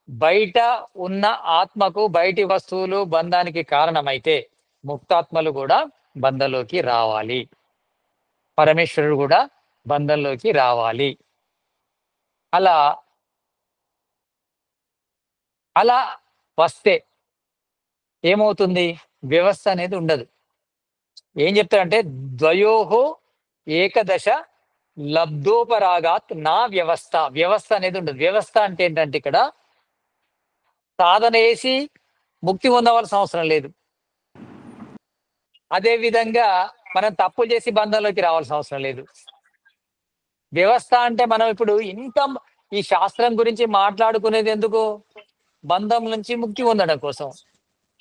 బయట ఉన్న ఆత్మకు బయటి వస్తువులు బంధానికి కారణమైతే ముక్తాత్మలు కూడా బంధంలోకి రావాలి, పరమేశ్వరుడు కూడా బంధంలోకి రావాలి. అలా అలా వస్తే ఏమవుతుంది? వ్యవస్థ అనేది ఉండదు. ఏం చెప్తారంటే ద్వయోహో ఏకదశ లబ్ధోపరాగాత్ నా వ్యవస్థ. వ్యవస్థ అనేది ఉండదు. వ్యవస్థ అంటే ఏంటంటే ఇక్కడ సాధన చేసి ముక్తి పొందవలసిన అవసరం లేదు. అదే విధంగా మనం తప్పు చేసి బంధంలోకి రావాల్సిన అవసరం లేదు. వ్యవస్థ అంటే మనం ఇప్పుడు ఇంత ఈ శాస్త్రం గురించి మాట్లాడుకునేది ఎందుకు? బంధం నుంచి ముక్తి పొందడం కోసం.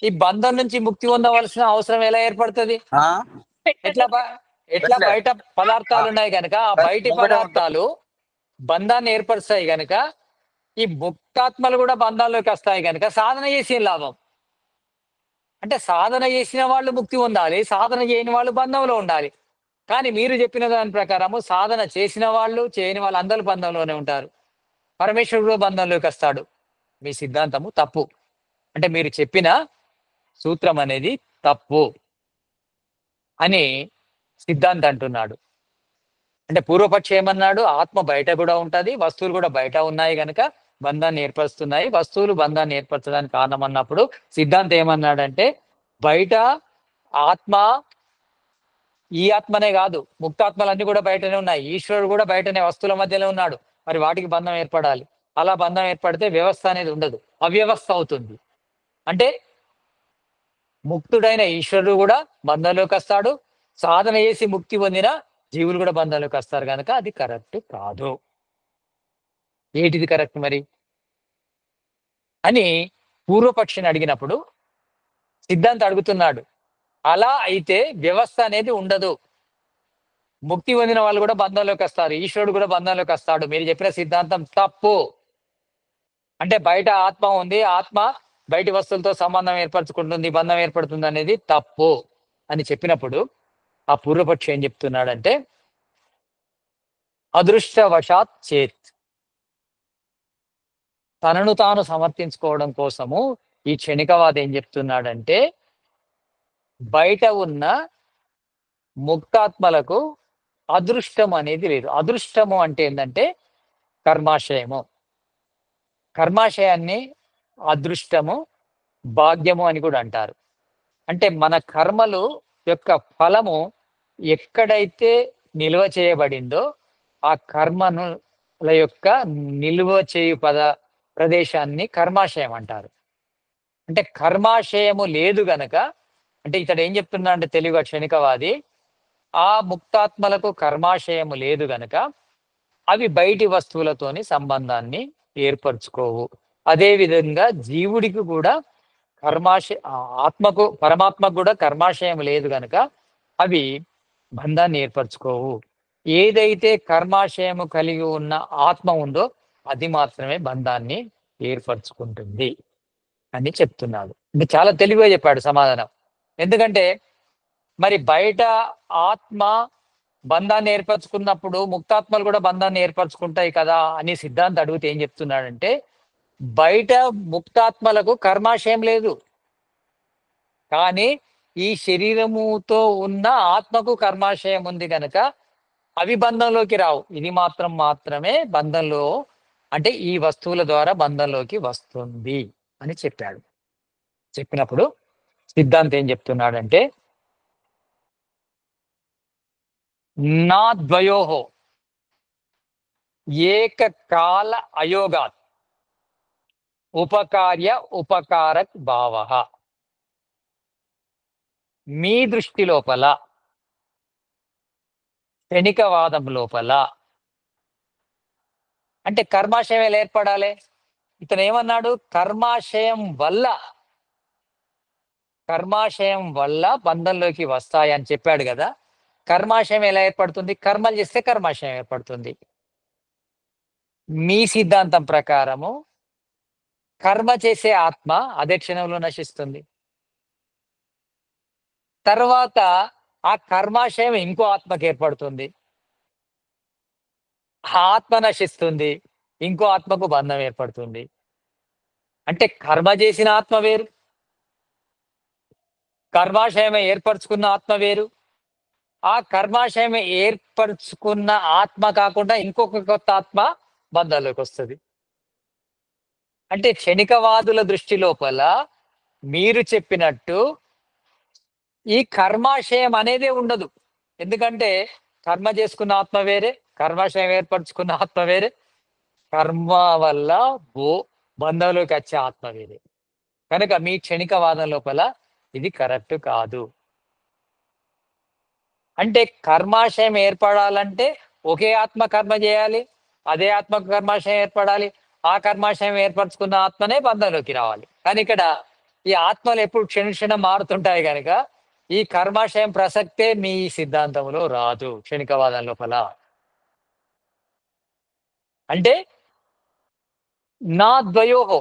ఈ బంధం నుంచి ముక్తి పొందవలసిన అవసరం ఎలా ఏర్పడుతుంది? ఎట్లా బయట పదార్థాలు ఉన్నాయి కనుక ఆ బయటి పదార్థాలు బంధాన్ని ఏర్పరుస్తాయి కనుక ఈ ముక్తాత్మలు కూడా బంధాల్లోకి వస్తాయి కనుక సాధన చేసే లాభం. అంటే సాధన చేసిన వాళ్ళు ముక్తి పొందాలి, సాధన చేయని వాళ్ళు బంధంలో ఉండాలి. కానీ మీరు చెప్పిన దాని ప్రకారము సాధన చేసిన వాళ్ళు చేయని వాళ్ళు అందరూ బంధంలోనే ఉంటారు. పరమేశ్వరుడు బంధంలోకి వస్తాడు. మీ సిద్ధాంతము తప్పు. అంటే మీరు చెప్పిన సూత్రం అనేది తప్పు అని సిద్ధాంతి అంటున్నాడు. అంటే పూర్వపక్షి ఏమన్నాడు? ఆత్మ బయట కూడా ఉంటది, వస్తువులు కూడా బయట ఉన్నాయి కనుక బంధాన్ని ఏర్పరుస్తున్నాయి, వస్తువులు బంధాన్ని ఏర్పరచడానికి కారణం అన్నప్పుడు సిద్ధాంతం ఏమన్నాడంటే బయట ఆత్మ ఈ ఆత్మనే కాదు, ముక్తాత్మలన్నీ కూడా బయటనే ఉన్నాయి, ఈశ్వరుడు కూడా బయటనే వస్తువుల మధ్యలో ఉన్నాడు. మరి వాటికి బంధం ఏర్పడాలి. అలా బంధం ఏర్పడితే వ్యవస్థ అనేది ఉండదు, అవ్యవస్థ అవుతుంది. అంటే ముక్తుడైన ఈశ్వరుడు కూడా బంధంలోకి వస్తాడు, సాధన చేసి ముక్తి పొందిన జీవులు కూడా బంధంలోకి వస్తారు కనుక అది కరెక్ట్ కాదు. ఏంటిది కరెక్ట్ మరి అని పూర్వపక్షిని అడిగినప్పుడు సిద్ధాంతి అడుగుతున్నాడు. అలా అయితే వ్యవస్థ అనేది ఉండదు. ముక్తి పొందిన వాళ్ళు కూడా బంధంలోకి వస్తారు, ఈశ్వరుడు కూడా బంధంలోకి వస్తాడు. మీరు చెప్పిన సిద్ధాంతం తప్పు. అంటే బయట ఆత్మ ఉంది, ఆత్మ బయటి వస్తువులతో సంబంధం ఏర్పరచుకుంటుంది, బంధం ఏర్పడుతుంది అనేది తప్పు అని చెప్పినప్పుడు ఆ పూర్వపక్షి ఏం చెప్తున్నాడంటే, అదృష్టవశాత్ చేత్, తనను తాను సమర్థించుకోవడం కోసము ఈ క్షణికవాది ఏం చెప్తున్నాడంటే, బయట ఉన్న ముక్తాత్మలకు అదృష్టం అనేది లేదు. అదృష్టము అంటే ఏంటంటే కర్మాశయము. కర్మాశయాన్ని అదృష్టము, భాగ్యము అని కూడా అంటారు. అంటే మన కర్మలు యొక్క ఫలము ఎక్కడైతే నిల్వ చేయబడిందో ఆ కర్మనుల యొక్క నిల్వ చేయు ప్రదేశాన్ని కర్మాశయం అంటారు. అంటే కర్మాశయము లేదు గనక, అంటే ఇతడు ఏం చెప్తున్నా అంటే తెలివిగా క్షణికవాది, ఆ ముక్తాత్మలకు కర్మాశయము లేదు గనక అవి బయటి వస్తువులతోని సంబంధాన్ని ఏర్పరచుకోవు. అదే విధంగా జీవుడికి కూడా ఆత్మకు, పరమాత్మకు కూడా కర్మాశయం లేదు గనక అవి బంధాన్ని ఏర్పరచుకోవు. ఏదైతే కర్మాశయము కలిగి ఉన్న ఆత్మ ఉందో అది మాత్రమే బంధాన్ని ఏర్పరచుకుంటుంది అని చెప్తున్నాడు. అంటే చాలా తెలివిగా చెప్పాడు సమాధానం. ఎందుకంటే మరి బయట ఆత్మ బంధాన్ని ఏర్పరచుకున్నప్పుడు ముక్తాత్మలు కూడా బంధాన్ని ఏర్పరచుకుంటాయి కదా అని సిద్ధాంతం అడిగితే ఏం చెప్తున్నాడంటే, బయట ముక్తాత్మలకు కర్మాశయం లేదు, కానీ ఈ శరీరముతో ఉన్న ఆత్మకు కర్మాశయం ఉంది కనుక అవి బంధంలోకి రావు. ఇది మాత్రమే బంధంలో, అంటే ఈ వస్తువుల ద్వారా బంధంలోకి వస్తుంది అని చెప్పాడు. చెప్పినప్పుడు సిద్ధాంతం ఏం చెప్తున్నాడంటే, నా ద్వయోహో ఏకకాల అయోగాత్ ఉపకార్య ఉపకారక్ భావః. మీ దృష్టి లోపల, క్షణికవాదం లోపల, అంటే కర్మాశయం ఎలా ఏర్పడాలి? ఇతను ఏమన్నాడు? కర్మాశయం వల్ల బంధంలోకి వస్తాయి అని చెప్పాడు కదా. కర్మాశయం ఎలా ఏర్పడుతుంది? కర్మలు చేస్తే కర్మాశయం ఏర్పడుతుంది. మీ సిద్ధాంతం ప్రకారము కర్మ చేసే ఆత్మ అదే క్షణంలో నశిస్తుంది. తర్వాత ఆ కర్మాశయం ఇంకో ఆత్మకి ఏర్పడుతుంది, ఆ ఆత్మ నశిస్తుంది, ఇంకో ఆత్మకు బంధం ఏర్పడుతుంది. అంటే కర్మ చేసిన ఆత్మ వేరు, కర్మాశయం ఏర్పరచుకున్న ఆత్మ వేరు. ఆ కర్మాశయం ఏర్పరచుకున్న ఆత్మ కాకుండా ఇంకొక కొత్త ఆత్మ బంధాల్లోకి వస్తుంది. అంటే క్షణికవాదుల దృష్టి లోపల మీరు చెప్పినట్టు ఈ కర్మాశయం అనేదే ఉండదు. ఎందుకంటే కర్మ చేసుకున్న ఆత్మ వేరే, కర్మాశయం ఏర్పరచుకున్న ఆత్మ వేరే, కర్మ వల్ల బంధంలోకి వచ్చే ఆత్మ వేరే. కనుక మీ క్షణికవాదం లోపల ఇది కరెక్ట్ కాదు. అంటే కర్మాశయం ఏర్పడాలంటే ఒకే ఆత్మ కర్మ చేయాలి, అదే ఆత్మకు కర్మాశయం ఏర్పడాలి, ఆ కర్మాశయం ఏర్పరచుకున్న ఆత్మనే బంధంలోకి రావాలి. కానీ ఇక్కడ ఈ ఆత్మలు ఎప్పుడు క్షణం మారుతుంటాయి కనుక ఈ కర్మాశయం ప్రసక్తే మీ సిద్ధాంతంలో రాదు క్షణికవాదం లోపల. అంటే నా ద్వయోహో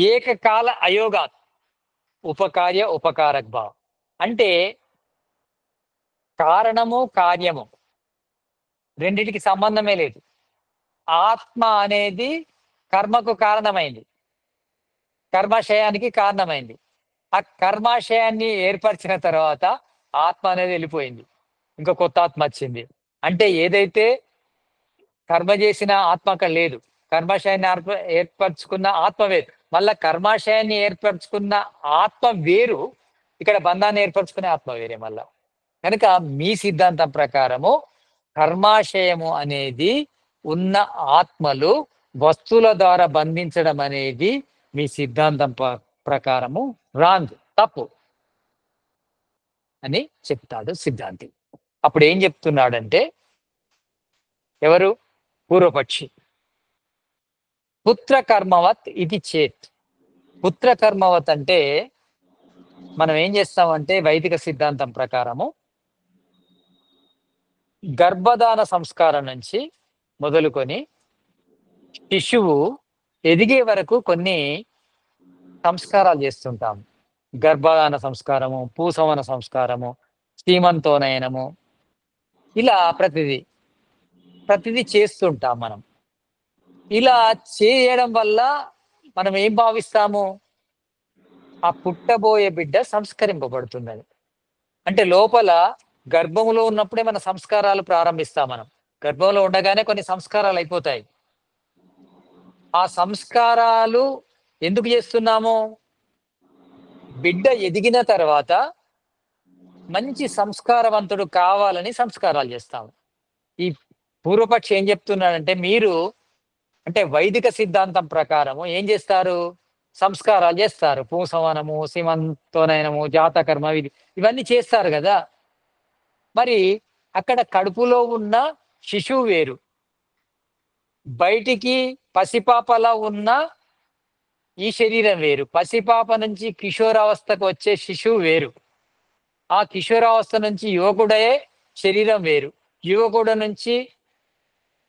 ఏకకాల అయోగాత్ ఉపకార్య ఉపకారక్ భావ. అంటే కారణము కార్యము రెండిటికి సంబంధమే లేదు. ఆత్మ అనేది కర్మకు కారణమైంది, కర్మాశయానికి కారణమైంది. ఆ కర్మాశయాన్ని ఏర్పరిచిన తర్వాత ఆత్మ అనేది వెళ్ళిపోయింది, ఇంకా కొత్త ఆత్మ వచ్చింది. అంటే ఏదైతే కర్మ చేసిన ఆత్మ అక్కడ లేదు, కర్మాశయాన్ని ఏర్పరచుకున్న ఆత్మ వేరు, మళ్ళా కర్మాశయాన్ని ఏర్పరచుకున్న ఆత్మ వేరు, ఇక్కడ బంధాన్ని ఏర్పరచుకునే ఆత్మ వేరే మళ్ళా. కనుక మీ సిద్ధాంతం ప్రకారము కర్మాశయము అనేది ఉన్న ఆత్మలు వస్తువుల ద్వారా బంధించడం అనేది మీ సిద్ధాంతం ప్రకారము రాంగ్, తప్పు అని చెప్తాడు సిద్ధాంతి. అప్పుడు ఏం చెప్తున్నాడంటే, ఎవరు? పూర్వపక్షి. పుత్ర కర్మవత్ ఇది చేత్. పుత్ర కర్మవత్ అంటే మనం ఏం చేస్తామంటే వైదిక సిద్ధాంతం ప్రకారము గర్భధాన సంస్కారం నుంచి మొదలుకొని శిశువు ఎదిగే వరకు కొన్ని సంస్కారాలు చేస్తుంటాము. గర్భధాన సంస్కారము, పూసవన సంస్కారము, సీమంతోనయనము, ఇలా ప్రతిదీ చేస్తుంటాం మనం. ఇలా చేయడం వల్ల మనం ఏం భావిస్తాము? ఆ పుట్టబోయే బిడ్డ సంస్కరింపబడుతుందని. అంటే లోపల గర్భంలో ఉన్నప్పుడే మన సంస్కారాలు ప్రారంభిస్తాం మనం. గర్భంలో ఉండగానే కొన్ని సంస్కారాలు అయిపోతాయి. ఆ సంస్కారాలు ఎందుకు చేస్తున్నాము? బిడ్డ ఎదిగిన తర్వాత మంచి సంస్కారవంతుడు కావాలని సంస్కారాలు చేస్తాము. ఈ పూర్వపక్షి ఏం చెప్తున్నాడంటే, మీరు అంటే వైదిక సిద్ధాంతం ప్రకారము ఏం చేస్తారు? సంస్కారాలు చేస్తారు. పూసవనము, సీమంతోనయనము, జాతకర్మ, ఇవన్నీ చేస్తారు కదా. మరి అక్కడ కడుపులో ఉన్న శిశువు వేరు, బయటికి పసిపాపలా ఉన్న ఈ శరీరం వేరు. పసిపాప నుంచి కిషోరావస్థకు వచ్చే శిశువు వేరు. ఆ కిషోరావస్థ నుంచి యువకుడయ్యే శరీరం వేరు. యువకుడు నుంచి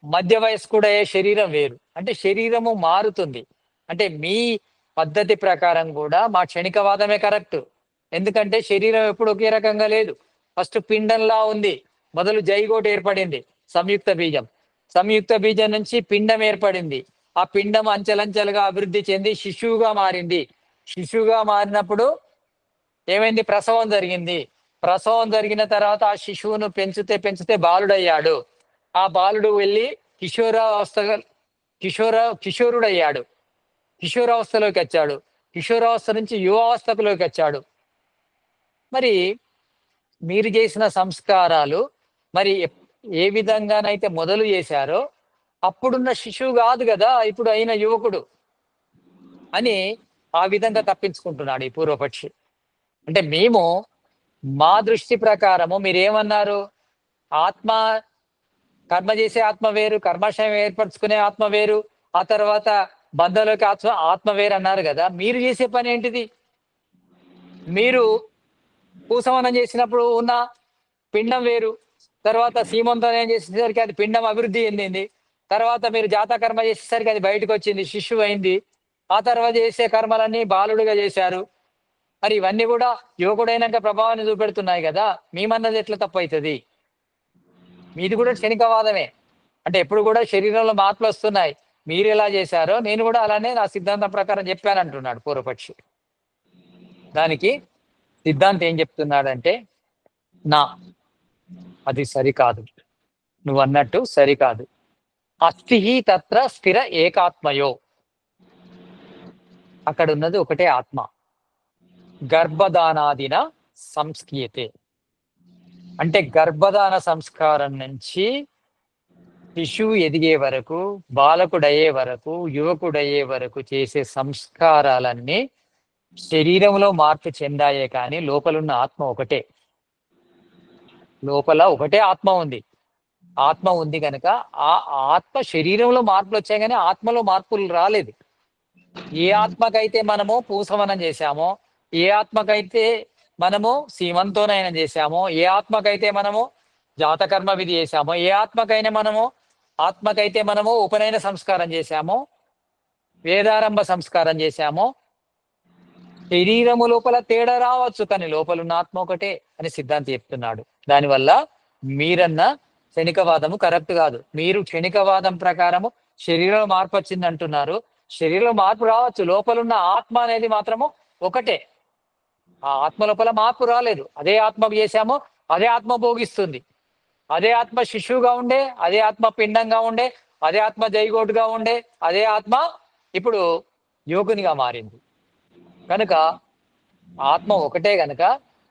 మధ్య వయస్కుడయ్యే శరీరం వేరు. అంటే శరీరము మారుతుంది. అంటే మీ పద్ధతి ప్రకారం కూడా మా క్షణికవాదమే కరెక్ట్. ఎందుకంటే శరీరం ఎప్పుడు ఒకే రకంగా లేదు. ఫస్ట్ పిండంలా ఉంది, మొదలు జైగోట్ ఏర్పడింది, సంయుక్త బీజం. సంయుక్త బీజం నుంచి పిండం ఏర్పడింది. ఆ పిండం అంచెలంచెలుగా అభివృద్ధి చెంది శిశువుగా మారింది. శిశువుగా మారినప్పుడు ఏమైంది? ప్రసవం జరిగింది. ప్రసవం జరిగిన తర్వాత ఆ శిశువును పెంచితే బాలుడయ్యాడు. ఆ బాలుడు వెళ్ళి కిషోరుడయ్యాడు. కిషోరావస్థలోకి వచ్చాడు. కిషోరావస్థ నుంచి యువావస్థలోకి వచ్చాడు. మరి మీరు చేసిన సంస్కారాలు మరి ఏ విధంగానైతే మొదలు చేశారో అప్పుడున్న శిశువు కాదు కదా ఇప్పుడు అయిన యువకుడు అని ఆ విధంగా తప్పించుకుంటున్నాడు ఈ పూర్వపక్షి. అంటే మేము మా దృష్టి ప్రకారము మీరేమన్నారు? ఆత్మ, కర్మ చేసే ఆత్మ వేరు, కర్మాశయం ఏర్పరచుకునే ఆత్మ వేరు, ఆ తర్వాత బంధంలోకి ఆత్మ వేరు అన్నారు కదా. మీరు చేసే పని ఏంటిది? మీరు పూసవనం చేసినప్పుడు ఉన్న పిండం వేరు, తర్వాత సీమంతనం చేసేసరికి అది పిండం అభివృద్ధి చెందింది, తర్వాత మీరు జాతకర్మ చేసేసరికి అది బయటకు వచ్చింది, శిశువు అయింది. ఆ తర్వాత చేసే కర్మలన్నీ బాలుడుగా చేశారు. మరి ఇవన్నీ కూడా యువకుడైనాక ప్రభావాన్ని చూపెడుతున్నాయి కదా. మేమన్నది ఎట్లా తప్పు అవుతుంది? మీది కూడా క్షణికవాదమే. అంటే ఎప్పుడు కూడా శరీరంలో మార్పులు వస్తున్నాయి. మీరు ఎలా చేశారో నేను కూడా అలానే నా సిద్ధాంతం ప్రకారం చెప్పానంటున్నాడు పూర్వపక్షి. దానికి సిద్ధాంతం ఏం చెప్తున్నాడంటే, అది సరికాదు, నువ్వు అన్నట్టు సరికాదు. అస్థి తత్ర స్థిర ఏకాత్మయో, అక్కడ ఉన్నది ఒకటే ఆత్మ. గర్భదానాదిన సంస్కీయతే, అంటే గర్భధాన సంస్కారం నుంచి శిశువు ఎదిగే వరకు, బాలకుడయ్యే వరకు, యువకుడయ్యే వరకు చేసే సంస్కారాలన్నీ శరీరంలో మార్పు చెందాయే కానీ లోపలున్న ఆత్మ ఒకటే. లోపల ఒకటే ఆత్మ ఉంది. ఆత్మ ఉంది కనుక ఆ ఆత్మ శరీరంలో మార్పులు వచ్చాయి కానీ ఆత్మలో మార్పులు రాలేదు. ఏ ఆత్మకైతే మనము పూసవనం చేశామో, ఏ ఆత్మకైతే మనము సీమంతోనయనం చేశామో, ఏ ఆత్మకైతే మనము జాతకర్మ విధి చేశామో, ఏ ఆత్మకైతే మనము ఉపనయన సంస్కారం చేశామో, వేదారంభ సంస్కారం చేశామో, శరీరము లోపల తేడా రావచ్చు కానీ లోపలున్న ఆత్మ ఒకటే అని సిద్ధాంతి చెప్తున్నాడు. దానివల్ల మీరన్న క్షణికవాదము కరెక్ట్ కాదు. మీరు క్షణికవాదం ప్రకారము శరీరంలో మార్పు వచ్చింది అంటున్నారు. శరీరంలో మార్పు రావచ్చు, లోపలున్న ఆత్మ అనేది మాత్రము ఒకటే. ఆ ఆత్మ లోపల మార్పు రాలేదు. అదే ఆత్మకు చేశామో అదే ఆత్మ భోగిస్తుంది. అదే ఆత్మ శిశువుగా ఉండే, అదే ఆత్మ పిండంగా ఉండే, అదే ఆత్మ జైగోటుగా ఉండే, అదే ఆత్మ ఇప్పుడు యోగునిగా మారింది. కనుక ఆత్మ ఒకటే గనుక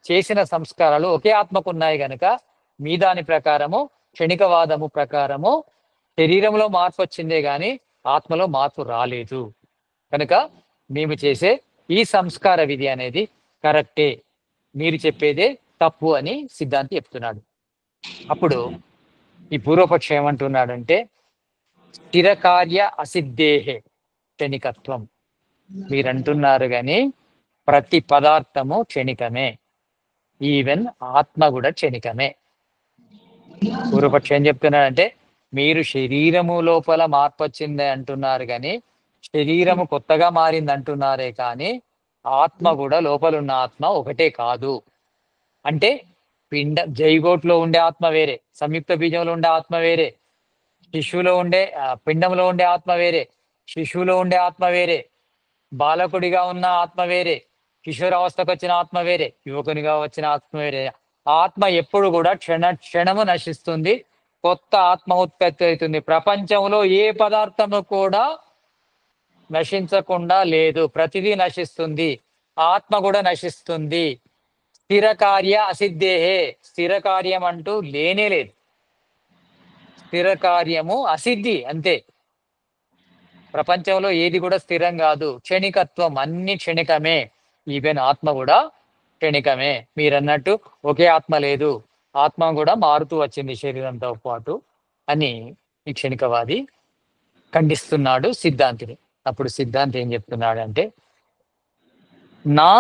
చేసిన సంస్కారాలు ఒకే ఆత్మకు ఉన్నాయి గనుక మీ దాని ప్రకారము క్షణికవాదము ప్రకారము శరీరంలో మార్పు వచ్చిందే గాని ఆత్మలో మార్పు రాలేదు. కనుక మేము చేసే ఈ సంస్కార విధి అనేది కరెక్టే, మీరు చెప్పేదే తప్పు అని సిద్ధాంతి చెప్తున్నాడు. అప్పుడు ఈ పూర్వపక్షం ఏమంటున్నాడంటే, స్థిరకార్య అసిద్ధేహే క్షణికత్వం. మీరంటున్నారు కానీ ప్రతి పదార్థము క్షణికమే, ఈవెన్ ఆత్మ కూడా క్షణికమే. పూర్వపక్షం ఏం చెప్తున్నాడంటే మీరు శరీరము లోపల మార్పు వచ్చింది అంటున్నారు కానీ శరీరము కొత్తగా మారింది అంటున్నారే కానీ ఆత్మ కూడా లోపల ఉన్న ఆత్మ ఒకటే కాదు. అంటే జైగోట్లో ఉండే ఆత్మ వేరే, సంయుక్త బీజంలో ఉండే ఆత్మ వేరే, శిశువులో ఉండే పిండంలో ఉండే ఆత్మ వేరే, శిశువులో ఉండే ఆత్మ వేరే, బాలకుడిగా ఉన్న ఆత్మ వేరే, కిషోరావస్థకు వచ్చిన ఆత్మ వేరే, యువకునిగా వచ్చిన ఆత్మ వేరే. ఆత్మ ఎప్పుడు కూడా క్షణము నశిస్తుంది, కొత్త ఆత్మ ఉత్పత్తి అవుతుంది. ప్రపంచంలో ఏ పదార్థము కూడా నశించకుండా లేదు, ప్రతిదీ నశిస్తుంది. ఆత్మ కూడా నశిస్తుంది. స్థిర కార్య అసిద్ధేహే, స్థిర కార్యం అంటూ లేనే లేదు. స్థిర కార్యము అసిద్ధి అంతే. ప్రపంచంలో ఏది కూడా స్థిరం కాదు, క్షణికత్వం, అన్ని క్షణికమే. ఈవెన్ ఆత్మ కూడా క్షణికమే. మీరన్నట్టు ఒకే ఆత్మ లేదు, ఆత్మ కూడా మారుతూ వచ్చింది శరీరంతో పాటు అని ఈ క్షణికవాది ఖండిస్తున్నాడు సిద్ధాంతిని. అప్పుడు సిద్ధాంతి ఏం చెప్తున్నాడంటే నా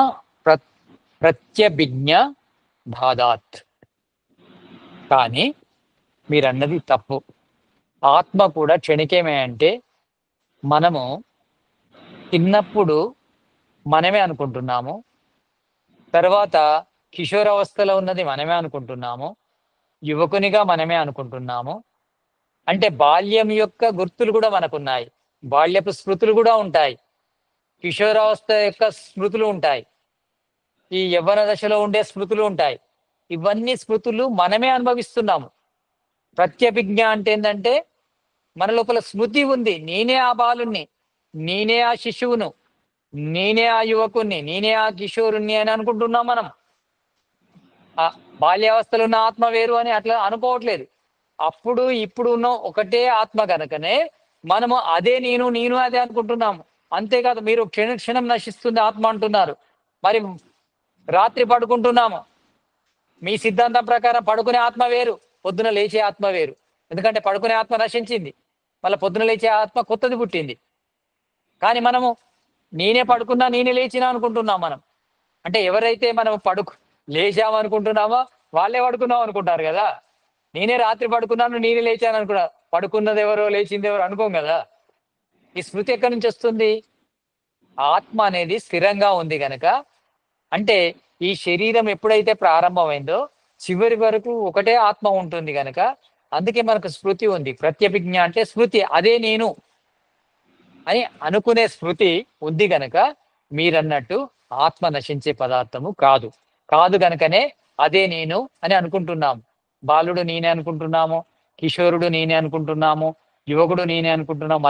ప్రత్యభిజ్ఞ బాధాత్, కానీ మీరన్నది తప్పు. ఆత్మ కూడా క్షణికమే. అంటే మనము చిన్నప్పుడు మనమే అనుకుంటున్నాము, తర్వాత కిషోరావస్థలో ఉన్నది మనమే అనుకుంటున్నాము, యువకునిగా మనమే అనుకుంటున్నాము. అంటే బాల్యం యొక్క గుర్తులు కూడా మనకున్నాయి, బాల్యపు స్మృతులు కూడా ఉంటాయి, కిషోరావస్థ యొక్క స్మృతులు ఉంటాయి, ఈ యవ్వన దశలో ఉండే స్మృతులు ఉంటాయి. ఇవన్నీ స్మృతులు మనమే అనుభవిస్తున్నాము. ప్రత్యభిజ్ఞ అంటే ఏంటంటే మన లోపల స్మృతి ఉంది, నేనే ఆ బాలుణ్ణి, నేనే ఆ శిశువును, నేనే ఆ యువకుణ్ణి, నేనే ఆ కిషోరుణ్ణి అని అనుకుంటున్నాం మనం. ఆ బాల్యావస్థలో ఉన్న ఆత్మ వేరు అని అట్లా అనుకోవట్లేదు. అప్పుడు ఇప్పుడు ఉన్న ఒకటే ఆత్మ కనుకనే మనము అదే నేను, నేను అదే అనుకుంటున్నాము. అంతేకాదు మీరు క్షణం నశిస్తుంది ఆత్మ అంటున్నారు, మరి రాత్రి పడుకుంటున్నాము, మీ సిద్ధాంతం ప్రకారం పడుకునే ఆత్మ వేరు, పొద్దున లేచే ఆత్మ వేరు. ఎందుకంటే పడుకునే ఆత్మ నశించింది, మళ్ళీ పొద్దున లేచే ఆత్మ కొత్తది పుట్టింది. కానీ మనము నేనే పడుకున్నా నేనే లేచినా అనుకుంటున్నాం మనం. అంటే ఎవరైతే మనం లేచాము అనుకుంటున్నామో వాళ్ళే పడుకున్నాం అనుకుంటారు కదా. నేనే రాత్రి పడుకున్నాను నేనే లేచాను అనుకున్నా, పడుకున్నది ఎవరో లేచింది ఎవరో అనుకోం కదా. ఈ స్మృతి ఎక్కడి నుంచి వస్తుంది? ఆత్మ అనేది స్థిరంగా ఉంది కనుక. అంటే ఈ శరీరం ఎప్పుడైతే ప్రారంభమైందో చివరి వరకు ఒకటే ఆత్మ ఉంటుంది కనుక అందుకే మనకు స్మృతి ఉంది. ప్రత్యభిజ్ఞ అంటే స్మృతి, అదే నేను అని అనుకునే స్మృతి ఉంది గనక మీరన్నట్టు ఆత్మ నశించే పదార్థము కాదు. కాదు గనుకనే అదే నేను అని అనుకుంటున్నాము. బాలుడు నేనే అనుకుంటున్నాము, కిషోరుడు నేనే అనుకుంటున్నాము, యువకుడు నేనే అనుకుంటున్నాము,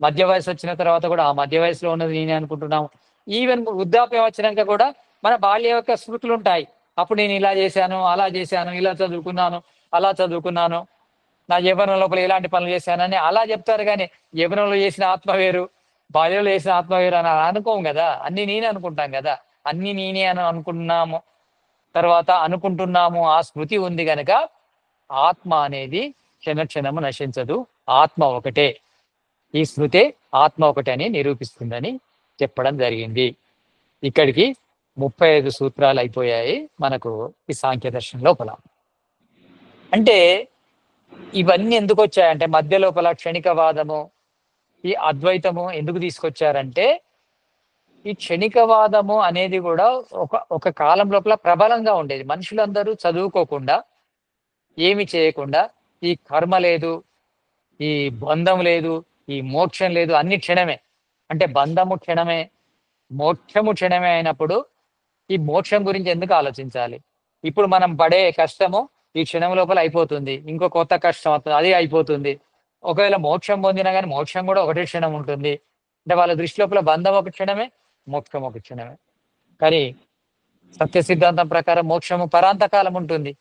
మధ్య వయసు వచ్చిన తర్వాత కూడా ఆ మధ్య వయసులో ఉన్నది నేనే అనుకుంటున్నాము. ఈవెన్ వృద్ధాప్యం వచ్చినాక కూడా మన బాల్య యొక్క స్మృతులు ఉంటాయి. అప్పుడు నేను ఇలా చేశాను, అలా చేశాను, ఇలా చదువుకున్నాను, అలా చదువుకున్నాను, నా యవ్వనం లోపల ఎలాంటి పనులు చేశానని అలా చెప్తారు. కానీ యవ్వనంలో చేసిన ఆత్మ వేరు, బాల్యంలో చేసిన ఆత్మ వేరు అని అనుకోం కదా. అన్ని నేనే అనుకుంటాం కదా. అన్ని నేనే అని అనుకున్నాము, తర్వాత అనుకుంటున్నాము, ఆ స్మృతి ఉంది కనుక ఆత్మ అనేది క్షణము నశించదు, ఆత్మ ఒకటే. ఈ స్మృతే ఆత్మ ఒకటే అని నిరూపిస్తుందని చెప్పడం జరిగింది. ఇక్కడికి 35 సూత్రాలు అయిపోయాయి మనకు ఈ సాంఖ్య దర్శనం లోపల. అంటే ఇవన్నీ ఎందుకు వచ్చాయంటే మధ్య లోపల క్షణికవాదము, ఈ అద్వైతము ఎందుకు తీసుకొచ్చారంటే ఈ క్షణికవాదము అనేది కూడా ఒక కాలం లోపల ప్రబలంగా ఉండేది. మనుషులందరూ చదువుకోకుండా, ఏమి చేయకుండా, ఈ కర్మ లేదు, ఈ బంధం లేదు, ఈ మోక్షం లేదు, అన్ని క్షణమే. అంటే బంధము క్షణమే, మోక్షము క్షణమే అయినప్పుడు ఈ మోక్షం గురించి ఎందుకు ఆలోచించాలి? ఇప్పుడు మనం పడే కష్టము ఈ క్షణం లోపల అయిపోతుంది, ఇంకో కొత్త కష్టం వస్తుంది, అది అయిపోతుంది. ఒకవేళ మోక్షం పొందినా కానీ మోక్షం కూడా ఒకటే క్షణం ఉంటుంది. అంటే వాళ్ళ దృష్టి లోపల బంధం ఒక క్షణమే, మోక్షం ఒక క్షణమే. కానీ సత్య సిద్ధాంతం ప్రకారం మోక్షము పరాంతకాలం ఉంటుంది.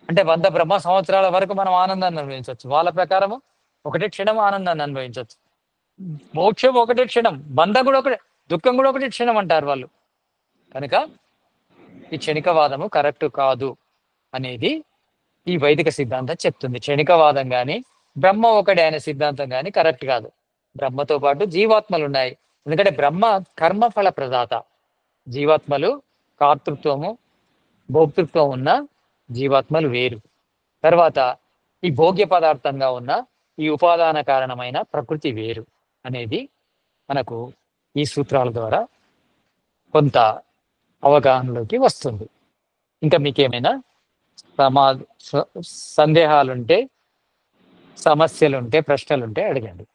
అంటే 100 బ్రహ్మ సంవత్సరాల వరకు మనం ఆనందాన్ని అనుభవించవచ్చు. వాళ్ళ ప్రకారము ఒకటే క్షణం ఆనందాన్ని అనుభవించవచ్చు. మోక్షం ఒకటే క్షణం, బంధం కూడా ఒకటే, దుఃఖం కూడా ఒకటే క్షణం అంటారు వాళ్ళు. కనుక ఈ క్షణికవాదము కరెక్ట్ కాదు అనేది ఈ వైదిక సిద్ధాంతం చెప్తుంది. క్షణికవాదం కానీ బ్రహ్మ ఒకటే అనే సిద్ధాంతం కానీ కరెక్ట్ కాదు. బ్రహ్మతో పాటు జీవాత్మలు ఉన్నాయి. ఎందుకంటే బ్రహ్మ కర్మఫల ప్రదాత, జీవాత్మలు కర్తృత్వము భోక్తృత్వం ఉన్న జీవాత్మలు వేరు. తర్వాత ఈ భోగ్య పదార్థంగా ఉన్న ఈ ఉపాదాన కారణమైన ప్రకృతి వేరు అనేది మనకు ఈ సూత్రాల ద్వారా కొంత అవగాహనలోకి వస్తుంది. ఇంకా మీకేమైనా సందేహాలుంటే, సమస్యలుంటే, ప్రశ్నలుంటే అడగండి.